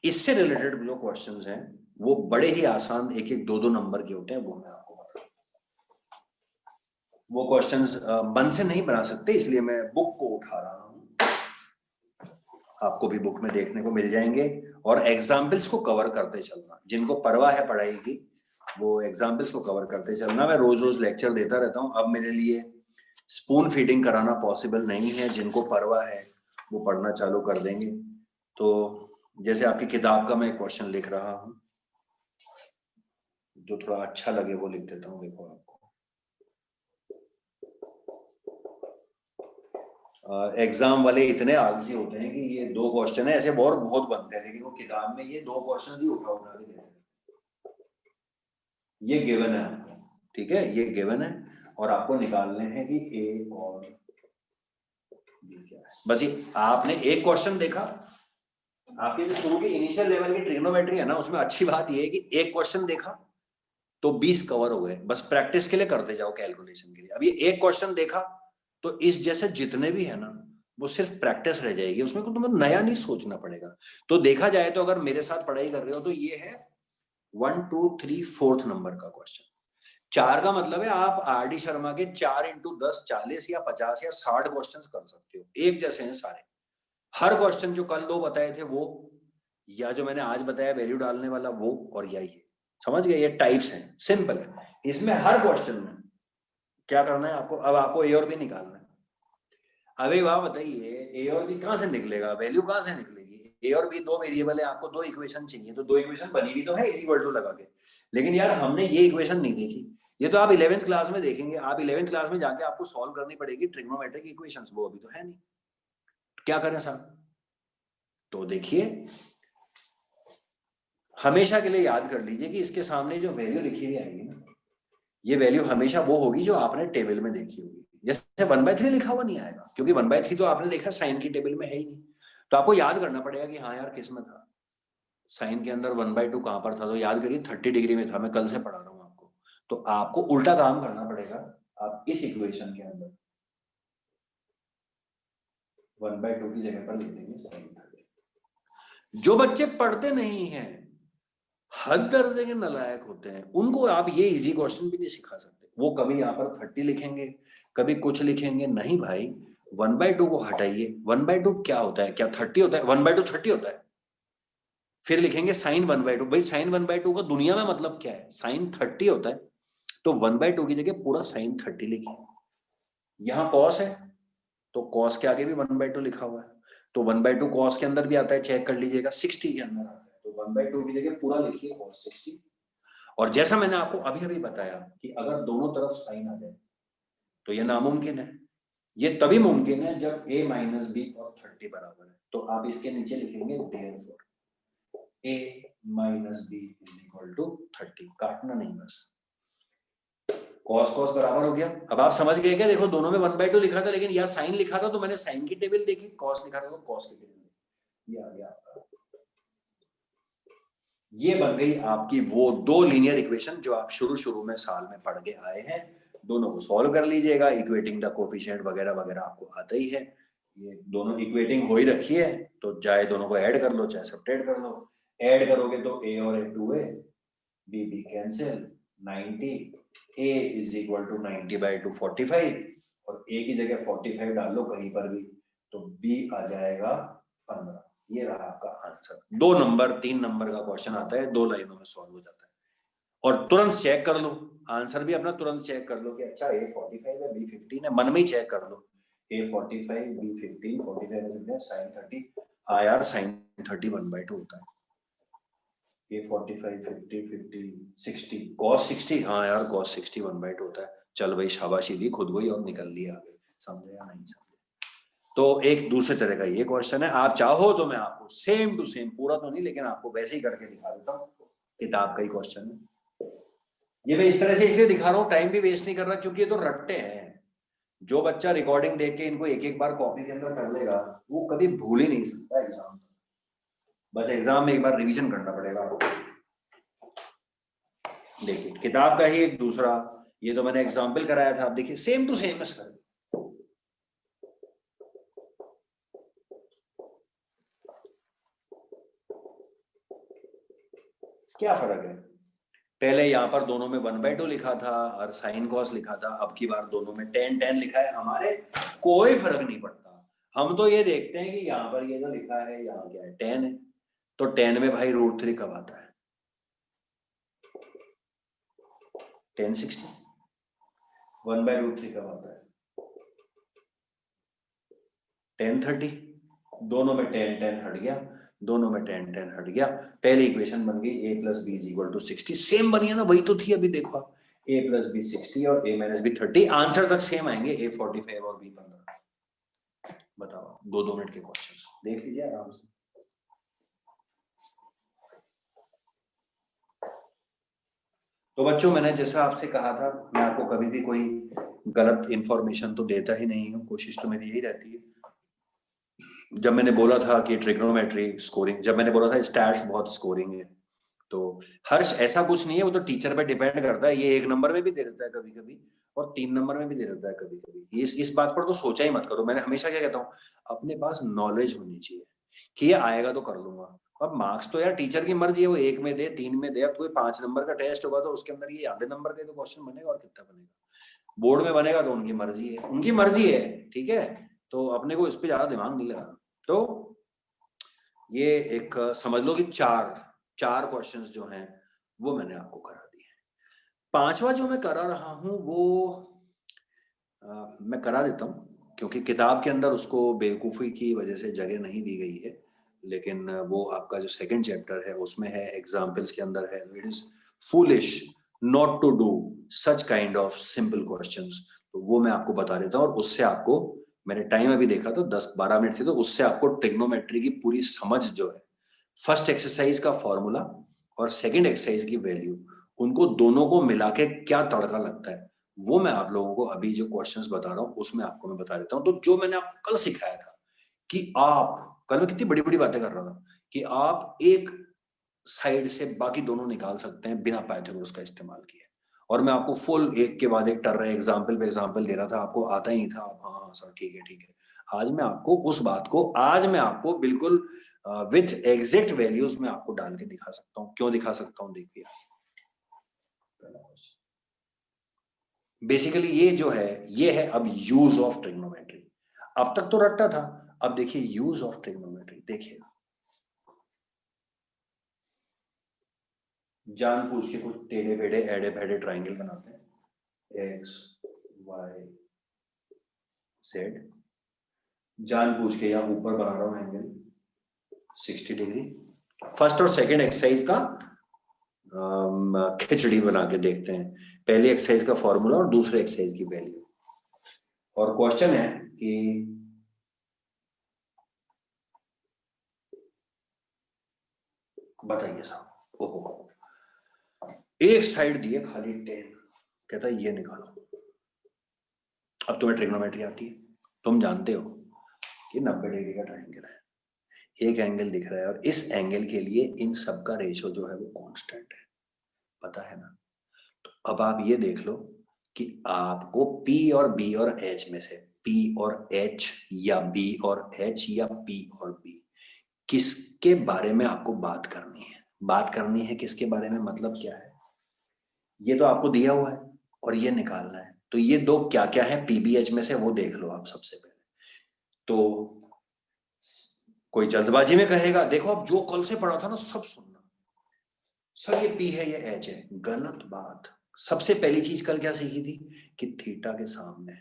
इससे रिलेटेड जो क्वेश्चंस हैं वो बड़े ही आसान, एक एक दो दो नंबर के होते हैं, वो मैं आपको बता, वो क्वेश्चंस मन से नहीं बना सकते, इसलिए मैं बुक को उठा रहा हूं, आपको भी बुक में देखने को मिल जाएंगे। और एग्जाम्पल्स को कवर करते चलना, जिनको परवाह है पढ़ाई की वो एग्जाम्पल्स को कवर करते चलना। मैं रोज रोज लेक्चर देता रहता हूँ, अब मेरे लिए स्पून फीडिंग कराना पॉसिबल नहीं है, जिनको परवाह है वो पढ़ना चालू कर देंगे। तो जैसे आपकी किताब का मैं क्वेश्चन लिख रहा हूँ, जो थोड़ा अच्छा लगे वो लिख देता हूँ। देखो आपको एग्जाम वाले इतने आलसी होते हैं कि ये 2 क्वेश्चन है, ऐसे और बहुत बनते हैं, लेकिन वो किताब में ये 2 क्वेश्चन ही उठा उठा के देते हैं। ये गिवन है आपको, ठीक है, ये गिवन है और आपको निकालने हैं कि ए और बी क्या है। बस ये आपने एक क्वेश्चन देखा, आपके जो शुरू की इनिशियल लेवल की ट्रिग्नोमेट्री है ना, उसमें अच्छी बात ये है कि एक क्वेश्चन देखा तो 20 कवर हो गए, बस प्रैक्टिस के लिए करते जाओ, कैलकुलेशन के लिए। अब ये एक क्वेश्चन देखा तो इस जैसे जितने भी है ना, वो सिर्फ प्रैक्टिस रह जाएगी, उसमें को तुम्हें नया नहीं सोचना पड़ेगा। तो देखा जाए तो अगर मेरे साथ पढ़ाई कर रहे हो तो ये है 1 2 3 4th नंबर का क्वेश्चन। 4 का मतलब है आप आर डी शर्मा के 4 इंटू 10 40 या 50 या 60 क्वेश्चन कर सकते हो, एक जैसे हैं सारे। हर क्वेश्चन जो कल 2 बताए थे वो, या जो मैंने आज बताया वैल्यू डालने वाला वो, और या ये, समझ गए, ये टाइप्स हैं, सिंपल है। इसमें हर क्वेश्चन में क्या करना है आपको, अब आपको ए और बी निकालना है। अभी वहां बताइए ए और बी कहां से निकलेगा, वैल्यू कहां से निकलेगी? ए और बी 2 वेरिएबल है, आपको 2 इक्वेशन चाहिए, तो 2 इक्वेशन बनी भी तो है इज इक्वल टू लगा के। लेकिन यार हमने ये इक्वेशन नहीं देखी, ये तो आप 11th क्लास में देखेंगे। आप 11th क्लास में जाके आपको सॉल्व करनी पड़ेगी ट्रिग्नोमेट्रिक इक्वेशंस, वो अभी तो है नहीं। क्या करें साहब? तो देखिए, हमेशा के लिए याद कर लीजिए कि इसके सामने जो वैल्यू लिखी हुई आएगी ना, ये वैल्यू हमेशा वो होगी जो आपने टेबल में देखी होगी। जैसे 1/3 लिखा हुआ नहीं आएगा, क्योंकि 1/3 तो आपने देखा साइन की टेबल में है ही नहीं। तो आपको याद करना पड़ेगा कि हाँ यार किस में था, साइन के अंदर 1/2 कहां पर था, तो याद करिए 30 डिग्री में था, मैं कल से पढ़ा रहा हूं आपको। तो आपको उल्टा काम करना पड़ेगा, आप इस इक्वेशन के अंदर 1/2 की जगह पर लिख देंगे साइन 30। जो बच्चे पढ़ते नहीं हैं, हद दर्जे के नालायक होते हैं, उनको आप ये इजी क्वेश्चन भी नहीं सिखा सकते। वो कभी यहाँ पर 30 लिखेंगे, कभी कुछ लिखेंगे, नहीं भाई 1/2 को हटाइए। 1/2 क्या होता है? क्या 30 होता है? 1/2 30 होता है। फिर लिखेंगे साइन 1/2, भाई साइन 1/2 का दुनिया में मतलब क्या है? साइन 30 होता है। तो 1/2 की जगह पूरा साइन 30 लिखिए। यहाँ कॉस है तो कॉस के आगे भी 1/2 लिखा हुआ है, तो 1/2 कॉस के अंदर भी आता है, चेक कर लीजिएगा, 60 के अंदर आता है, तो 1/2 की जगह पूरा लिखिए कॉस 60। और जैसा मैंने आपको अभी अभी बताया कि अगर दोनों तरफ साइन आ जाए तो यह नामुमकिन है। ये तभी मुमकिन है जब a माइनस बी और 30 बराबर है। तो आप इसके नीचे लिखेंगे therefore a minus B is equal to 30, काटना नहीं बस। कॉस कॉस बराबर हो गया। अब आप समझ गए क्या? देखो दोनों में 1/2 लिखा था, लेकिन यहाँ साइन लिखा था तो मैंने साइन की टेबल देखी, कॉस लिखा था तो कॉस की टेबल देखी, ये आ गया आपका। ये बन गई आपकी वो 2 लीनियर इक्वेशन जो आप शुरू शुरू में साल में पढ़ के आए हैं। दोनों को सॉल्व कर लीजिएगा, इक्वेटिंग द कोफिशिएंट वगैरह वगैरह आपको आता ही है। ये दोनों इक्वेटिंग हो ही रखी है, तो चाहे दोनों को ऐड कर लो चाहे सब्ट्रैक्ट कर लो। ऐड करोगे तो a और a 2a, b b cancel, 90, a is equal to 90/2 45, और a की जगह 45 डाल लो कहीं पर भी, तो b आ जाएगा 15। ये रहा आपका आंसर। 2 नंबर 3 नंबर का क्वेश्चन आता है, 2 लाइनों में सॉल्व हो जाता है। और तुरंत चेक कर लो आंसर भी अपना, तुरंत चेक कर लो कि अच्छा a 45 है b 15 है, मन में ही चेक कर लो a 45 b 15, 45 साइन 30। हाँ यार साइन 30 1/2 होता है। a 45 50 50 60 cos 60, हाँ यार cos 60 1/2 होता है। चल भाई शाबाशी दी खुद को ही और निकल लिया आगे। समझे या नहीं समझे? तो एक दूसरे तरह का ये क्वेश्चन है। आप चाहो तो मैं आपको सेम टू सेम, पूरा तो नहीं लेकिन आपको वैसे ही करके दिखा देता हूँ, किताब का ही क्वेश्चन है। ये मैं इस तरह से इसलिए दिखा रहा हूँ, टाइम भी वेस्ट नहीं कर रहा, क्योंकि ये तो रट्टे हैं। जो बच्चा रिकॉर्डिंग देख के इनको एक एक बार कॉपी के अंदर कर लेगा वो कभी भूल ही नहीं सकता एग्जाम। बस एग्जाम में एक बार रिवीजन करना पड़ेगा आपको। देखिए किताब का ही एक दूसरा, ये तो मैंने एग्जाम्पल कराया था, आप देखिए सेम टू सेम है। क्या फर्क है? पहले यहाँ पर दोनों में 1/2 लिखा था और साइन कॉस लिखा था, अब की बार दोनों में tan tan लिखा है। हमारे कोई फर्क नहीं पड़ता, हम तो ये देखते हैं कि यहाँ पर ये जो लिखा है यहाँ क्या है, tan है, तो tan में भाई √3 कब आता है? tan 60 1/√3 कब आता है? tan 30। दोनों में tan tan हट गया, दोनों में tan tan हट गया, पहली इक्वेशन बन गई a + b = 60। सेम बनी है ना, वही तो थी अभी देखो आप, a + b 60 और a - b 30, आंसर तक सेम आएंगे, a 45 और b 15। बताओ, 2-2 मिनट के क्वेश्चंस देख लीजिए आराम से। तो बच्चों, मैंने जैसा आपसे कहा था, मैं आपको कभी भी कोई गलत इंफॉर्मेशन तो देता ही नहीं हूँ, कोशिश तो मेरी यही रहती है। जब मैंने बोला था कि ट्रिग्नोमेट्री स्कोरिंग, जब मैंने बोला था स्टैट्स बहुत स्कोरिंग है, तो हर्ष ऐसा कुछ नहीं है, वो तो टीचर पे डिपेंड करता है। ये 1 नंबर में भी दे देता है कभी कभी, और 3 नंबर में भी दे देता है कभी कभी। इस बात पर तो सोचा ही मत करो। मैंने हमेशा क्या कहता हूँ, अपने पास नॉलेज होनी चाहिए कि ये आएगा तो कर लूंगा। अब मार्क्स तो यार टीचर की मर्जी है, वो 1 में दे, 3 में दे। अब कोई 5 नंबर का टेस्ट होगा तो उसके अंदर ये आधे नंबर का तो क्वेश्चन बनेगा, और कितना बनेगा। बोर्ड में बनेगा तो उनकी मर्जी है, उनकी मर्जी है, ठीक है। तो अपने को इस पे ज्यादा दिमाग नहीं लगाना। तो ये एक समझ लो कि चार क्वेश्चंस जो हैं वो मैंने आपको करा दिए। पांचवा जो मैं करा रहा हूं वो मैं करा देता हूं, क्योंकि किताब के अंदर उसको बेवकूफ़ी की वजह से जगह नहीं दी गई है। लेकिन वो आपका जो सेकंड चैप्टर है उसमें है, एग्जाम्पल्स के अंदर है, it is foolish not to do such kind of simple questions. तो वो मैं आपको बता देता हूँ, और उससे आपको, मैंने टाइम अभी देखा तो 10-12 मिनट थे, तो उससे आपको ट्रिग्नोमेट्री की पूरी समझ जो है, फर्स्ट एक्सरसाइज का फॉर्मूला और सेकंड एक्सरसाइज की वैल्यू, उनको दोनों को मिला के क्या तड़का लगता है, वो मैं आप लोगों को अभी जो क्वेश्चंस बता रहा हूँ उसमें आपको मैं बता देता हूँ। तो जो मैंने आपको कल सिखाया था कि आप, कल मैं कितनी बड़ी बड़ी बातें कर रहा था कि आप एक साइड से बाकी दोनों निकाल सकते हैं बिना पाइथागोरस का इस्तेमाल किए। और मैं आपको फुल एक के बाद एक टर रहे एग्जाम्पल पे एग्जाम्पल दे रहा था, आपको आता ही था। हाँ हाँ सर, ठीक है ठीक है। आज मैं आपको उस बात को, आज मैं आपको बिल्कुल विथ एग्जैक्ट वैल्यूज में आपको डाल के दिखा सकता हूँ। क्यों दिखा सकता हूँ, देखिए। बेसिकली ये जो है, ये है अब यूज ऑफ ट्रिग्नोमेट्री। अब तक तो रट्टा था, अब देखिए यूज ऑफ ट्रिग्नोमेट्री। देखिए, जान पूछ के कुछ टेढ़े बेढ़े एड़े बेढ़े ट्राइंगल बनाते हैं, एक्स वाई जेड। जान पूछ के यहाँ ऊपर बना रहा हूं एंगल 60 डिग्री। फर्स्ट और सेकंड एक्सरसाइज का खिचड़ी बना के देखते हैं। पहली एक्सरसाइज का फॉर्मूला और दूसरे एक्सरसाइज की वैल्यू। और क्वेश्चन है कि बताइए साहब, ओहो, एक साइड दिए खाली 10, कहता है ये निकालो। अब तुम्हें ट्रिग्नोमेट्री आती है, तुम जानते हो कि 90 डिग्री का ट्राइंगल है, एक एंगल दिख रहा है, और इस एंगल के लिए इन सब का रेशो जो है वो कांस्टेंट है, पता है ना। तो अब आप ये देख लो कि आपको P और B और H में से, P और H या B और H या P और B, किसके बारे में आपको बात करनी है। बात करनी है किसके बारे में, मतलब क्या है, ये तो आपको दिया हुआ है और ये निकालना है। तो ये दो क्या क्या है PBH में से, वो देख लो आप सबसे पहले। तो कोई जल्दबाजी में कहेगा, देखो अब जो कल से पढ़ा था ना सब सुनना, सर ये P है ये H है, गलत बात। सबसे पहली चीज कल क्या सीखी थी कि थीटा के सामने,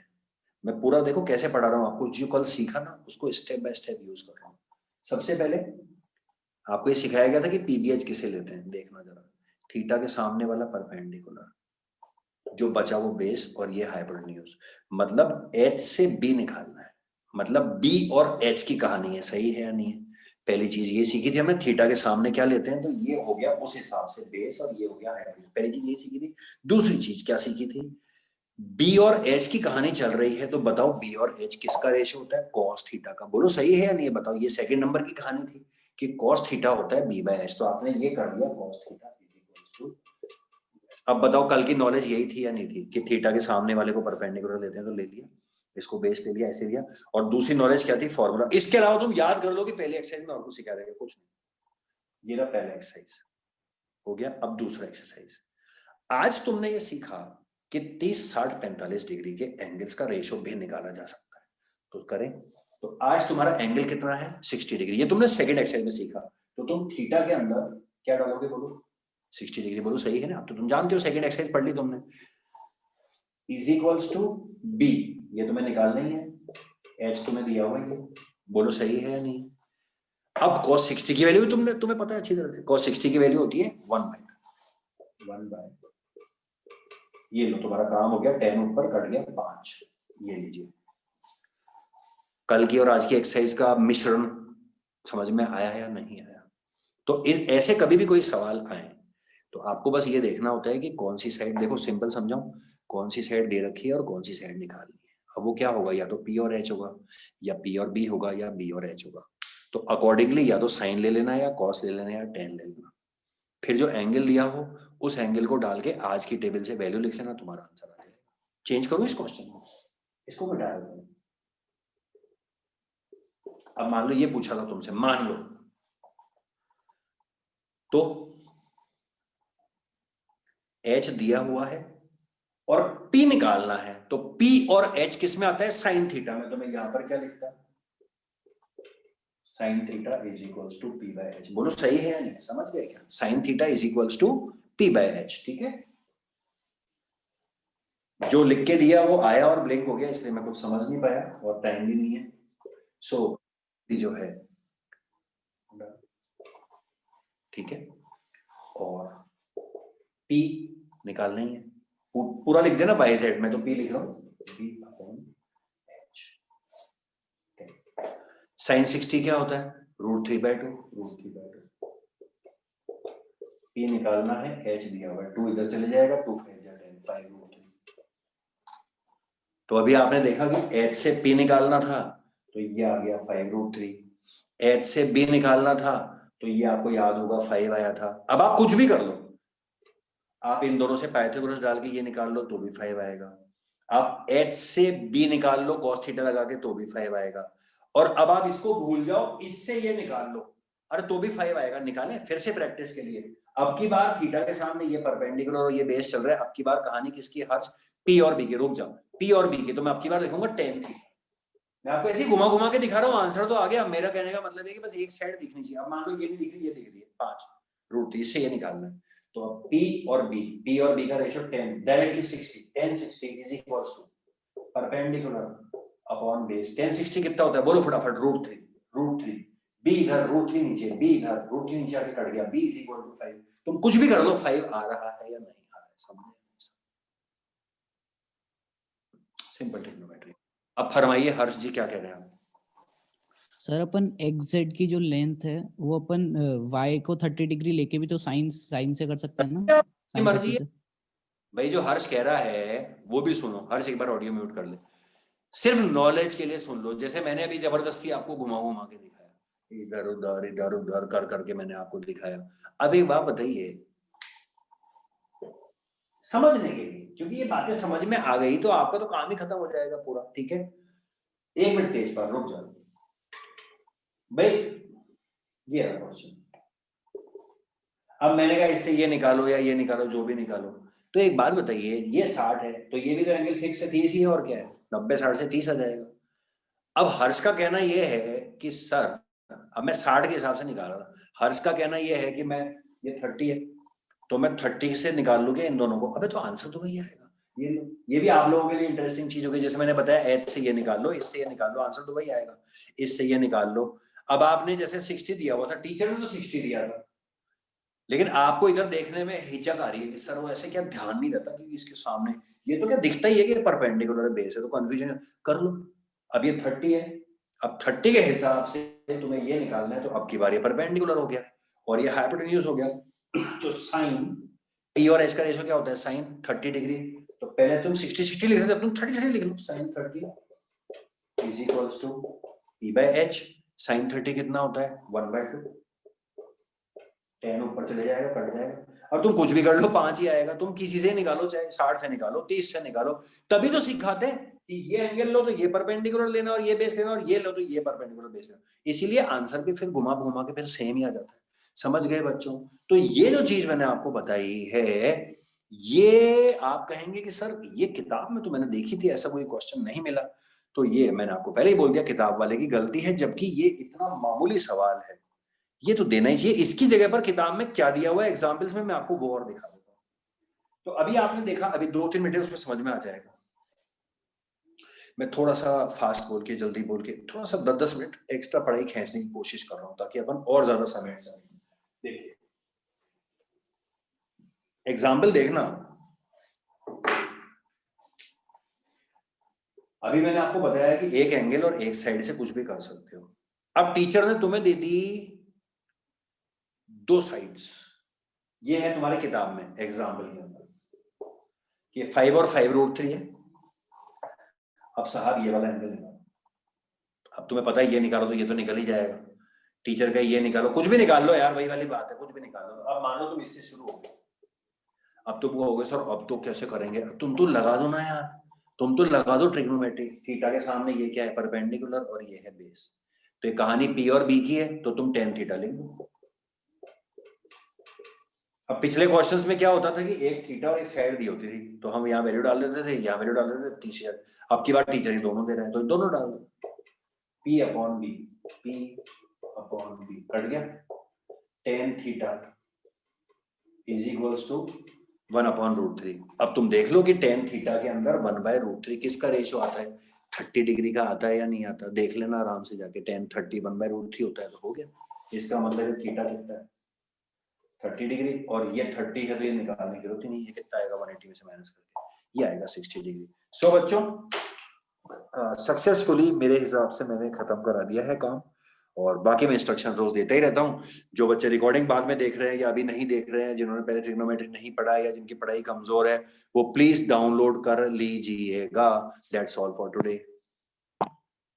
मैं पूरा देखो कैसे पढ़ा रहा हूं आपको, जो कल सीखा ना उसको स्टेप बाय स्टेप यूज कर रहा हूं। सबसे पहले आपको ये सिखाया गया था कि PBH किसे लेते हैं, देखना जरा, थीटा के सामने वाला परपेंडिकुलर, जो बचा वो बेस, और ये हाइपोटेन्यूज। मतलब H से B निकालना है, मतलब B और H की कहानी है, सही है या नहीं है। पहली चीज ये सीखी थी हमने, थीटा के सामने क्या लेते हैं, तो ये हो गया उस हिसाब से बेस, और ये हो गया हाइपोटेन्यूज। पहली चीज ये सीखी थी। दूसरी चीज क्या सीखी थी, बी और एच की कहानी चल रही है, तो बताओ बी और एच किसका रेशो होता है, कॉस थीटा का। बोलो सही है या नहीं, बताओ। ये सेकंड नंबर की कहानी थी कि कॉस थीटा होता है बी बाय एच, तो आपने ये कर दिया cos theta is equals to. अब बताओ कल की नॉलेज यही थी या नहीं थी कि थीटा के सामने वाले को परपेंडिकुलर लेते हैं, तो ले लिया, इसको बेस ले लिया, ऐसे लिया। और दूसरी नॉलेज क्या थी, फॉर्मूला। इसके अलावा तुम याद कर लो कि पहले एक्सरसाइज में आपको सिखा देगा कुछ नहीं। ये रहा पहला एक्सरसाइज, हो गया। अब दूसरा एक्सरसाइज, आज तुमने ये सीखा कि 30, 60, 45 डिग्री के एंगल्स का रेशो भी निकाला जा सकता है, तो करें। तो आज तुम्हारा एंगल कितना है, 60 डिग्री, ये तुमने सेकंड एक्सरसाइज में सीखा। तो तुम थीटा के अंदर क्या डालोगे, बोलो 60 डिग्री, बोलो सही है ना। अब तो तुम जानते हो, सेकंड एक्सरसाइज पढ़ ली तुमने। इज इक्वल्स टू बी, ये तुम्हें निकालना ही है, एच तुम्हें दिया हुआ है, बोलो सही है या नहीं। अब cos 60 की वैल्यू तुम्हें पता है अच्छी तरह से, cos 60 की वैल्यू होती है 1/, ये लो तुम्हारा काम हो गया, 10 ऊपर कट गया 5, ये लीजिए। कल की और आज की एक्सरसाइज का मिश्रण समझ में आया या नहीं आया? तो ऐसे कभी भी कोई सवाल आए तो आपको बस ये देखना होता है कि कौन सी साइड, देखो सिंपल समझाऊं, कौन सी साइड दे रखी है और कौन सी साइड निकालनी है। अब वो क्या होगा, या तो P और H होगा, या P और B होगा, या B और H होगा। तो अकॉर्डिंगली या तो साइन ले लेना, या कॉस ले लेना, या टेन ले लेना। फिर जो एंगल लिया हो उस एंगल को डाल के आज की टेबल से वैल्यू लिख लेना, तुम्हारा आंसर आ जाएगा। चेंज करूं इस क्वेश्चन को, इसको मिटाया दो। अब मान लो ये पूछा था तुमसे, मान लो तो H दिया हुआ है और P निकालना है, तो P और H किस में आता है, साइन थीटा में। तो मैं यहां पर क्या लिखता, sine theta is equals to P by H। बोलो सही है या नहीं, समझ गए क्या? Sine theta is equals to P by H, ठीक है। जो लिख के दिया वो आया और ब्लैंक हो गया, इसलिए मैं कुछ समझ नहीं पाया और टाइम भी नहीं है। सो जो है ठीक है, और P निकालना ही है, पूरा लिख देना बाय जेड में, तो P लिख रहा हूं, P अपॉन H। साइन 60 क्या होता है, √3/2, √3/2। P निकालना है, H दिया हुआ है, 2 इधर चले जाएगा, 2 5 जा 10, 5√3। तो अभी आपने देखा कि H से P निकालना था तो ये आ गया 5√3, H से B निकालना था तो ये आपको याद होगा 5 आया था। अब आप कुछ भी कर लो, आप इन दोनों से पाइथागोरस डाल के ये निकाल लो तो भी 5 आएगा। आप H से B निकाल लो cos थीटा लगा के तो भी 5 आएगा। और अब आप इसको भूल जाओ, इससे ये निकाल लो, अरे तो भी 5 आएगा। निकालें फिर से प्रैक्टिस के लिए। अब की बार थीटा के सामने ये परपेंडिकुलर और ये बेस चल रहा है। अब की बार कहानी किसकी है, हर्ष? P और B के। रुक जाओ, P और B के, तो मैं अब की बार लिखूंगा tan थीटा। मैं आपको ऐसे ही घुमा घुमा के दिखा रहा हूँ, आंसर तो आ गया। मेरा कहने का मतलब है कि बस एक साइड दिखनी चाहिए। अब मान लो ये नहीं दिख रही, ये दिख रही है 5√3, इससे ये निकालना है। तो अब P और B का ratio 10, directly 60, tan 60 is equals to perpendicular upon base. tan 60 कितना होता है, बोलो फटाफट, √3। B इधर, √3 नीचे, B इधर, √3 नीचे आके कट गया, B इज इक्वल टू 5। तुम कुछ भी कर लो, 5 आ रहा है या नहीं आ रहा है, समझे? Simple trigonometry. अब फरमाइए हर्ष जी, क्या कह रहे हैं आप? सर अपन XZ की जो लेंथ है वो अपन Y को 30 डिग्री लेके भी तो साइन से कर सकते हैं ना, आपकी साइन मर्जी 30 है से। भाई। जो हर्ष कह रहा है वो भी सुनो। हर्ष एक बार ऑडियो म्यूट कर ले, सिर्फ नॉलेज के लिए सुन लो। जैसे मैंने अभी जबरदस्ती आपको घुमा घुमा के दिखाया, इधर उधर कर करके मैंने आपको दिखाया। अब एक बात बताइए समझने के लिए, क्योंकि ये बातें समझ में आ गई तो आपका तो काम ही खत्म हो जाएगा पूरा, ठीक है। 1 मिनट तेज पर रुक जाओ भाई, ये रहा क्वेश्चन। अब मैंने कहा इससे ये निकालो या ये निकालो, जो भी निकालो। तो एक बात बताइए, ये 60 है तो ये भी तो एंगल फिक्स है, 30 ही है, और क्या है, 90 60 से 30 आ जाएगा। अब हर्ष का कहना ये है कि सर, अब मैं 60 के हिसाब से निकाल रहा था, हर्ष का कहना ये है कि मैं, ये 30 है तो मैं 30 से निकाल लूंगा इन दोनों को। अबे तो आंसर तो वही आएगा। ये भी आप लोगों के लिए इंटरेस्टिंग चीज होगी। जैसे मैंने बताया, एच से ये निकाल लो, इससे ये निकाल लो, आंसर तो वही आएगा। इससे ये निकाल लो। अब आपने जैसे 60 दिया हुआ था, टीचर ने तो 60 दिया था, लेकिन आपको इधर देखने में हिचक आ रही है कि सर वो ऐसे क्या ध्यान नहीं रहता क्योंकि इसके सामने ये तो क्या दिखता ही है कि परपेंडिकुलर बेस है, तो कंफ्यूजन कर लो। अब ये 30 है, अब 30 के हिसाब से तुम्हें ये निकालना है, तो अब की बार ये परपेंडिकुलर हो गया और ये हाइपोटेन्यूज हो गया। तो साइन P और H का रेशियो क्या होता है, साइन 30 डिग्री। तो पहले तुम 60 लिख रहे थे, अब तुम 30 लिख लो। Sine 30 is equals to P by H। Sine 30 कितना होता है, 1/2। 10 ऊपर चले जाएगा, कट जाएगा। और तुम कुछ भी कर लो 5 ही आएगा। तुम किसी से निकालो, चाहे 60 से निकालो, 30 से निकालो, तभी तो सिखाते हैं कि ये एंगल लो तो ये परपेंडिकुलर लेना, और ये बेस लेना, और ये लो तो ये परपेंडिकुलर बेस लेना। इसीलिए आंसर भी फिर घुमा घुमा के फिर सेम ही आ जाता है। समझ गए बच्चों? तो ये जो चीज मैंने आपको बताई है, ये आप कहेंगे कि सर ये किताब में तो मैंने देखी थी, ऐसा कोई क्वेश्चन नहीं मिला। तो ये मैंने आपको पहले ही बोल दिया, किताब वाले की गलती है, जबकि ये इतना मामूली सवाल है, ये तो देना ही चाहिए। इसकी जगह पर किताब में क्या दिया हुआ है एग्जाम्पल्स में, मैं आपको वो और दिखा देता हूँ। तो अभी आपने देखा, अभी 2-3 मिनट उसमें समझ में आ जाएगा। मैं थोड़ा सा फास्ट बोल के, जल्दी बोल के, थोड़ा सा 10-10 मिनट एक्स्ट्रा पढ़ाई खींचने की कोशिश कर रहा हूँ ताकि अपन और ज्यादा समय जाए। देखिए एग्जाम्पल देखना। अभी मैंने आपको बताया कि एक एंगल और एक साइड से कुछ भी कर सकते हो। अब टीचर ने तुम्हें दे दी 2 साइड्स, ये है तुम्हारी किताब में एग्जाम्पल के अंदर कि 5 और 5√3 है। अब साहब ये वाला एंगल निकालो। अब तुम्हें पता है ये निकालो तो ये तो निकल ही जाएगा। टीचर का ये निकालो, कुछ भी निकाल लो यार, वही वाली बात है, कुछ भी निकाल लो। अब मान लो तुम इससे शुरू हो गए, अब तुम कहोगे सर अब तो कैसे करेंगे? तुम तो लगा दो ना यार, तुम तो लगा दो ट्रिग्नोमेट्री। थीटा के सामने ये क्या है? परपेंडिकुलर, और ये है बेस। तो ये कहानी पी और बी की है, तो तुम tan थीटा लिख दो। अब पिछले क्वेश्चंस में क्या होता था कि एक थीटा और एक साइड दी होती थी, तो हम यहाँ वैल्यू डाल देते थे, यहाँ वैल्यू डाल देते थे, टीचर। अब की बार टीचर ही दोनों दे रहे हैं, तो दोनों डाल दो। P upon B, P upon B cut गया। tan theta is equals to 1/√3। अब तुम देख लो कि tan थीटा के अंदर 1/√3 किसका रेशियो आता है? 30 डिग्री का आता है या नहीं आता? देख लेना आराम से जाके। tan 30 1/√3 होता है, तो हो गया। इसका मतलब थीटा कितना है? 30 डिग्री, और ये 30 है तो ये निकालने की जरूरत ही नहीं है। कितना आएगा 180 में से माइनस करके? ये आएगा 60 डिग्री। सो बच्चों सक्सेसफुली मेरे हिसाब से मैंने खत्म करा दिया है काम, और बाकी मैं इंस्ट्रक्शन रोज देता ही रहता हूँ। जो बच्चे रिकॉर्डिंग बाद में देख रहे हैं या अभी नहीं देख रहे हैं, जिन्होंने पहले ट्रिग्नोमेट्री नहीं पढ़ा है या जिनकी पढ़ाई कमजोर है, वो प्लीज डाउनलोड कर लीजिएगा। That's all for today.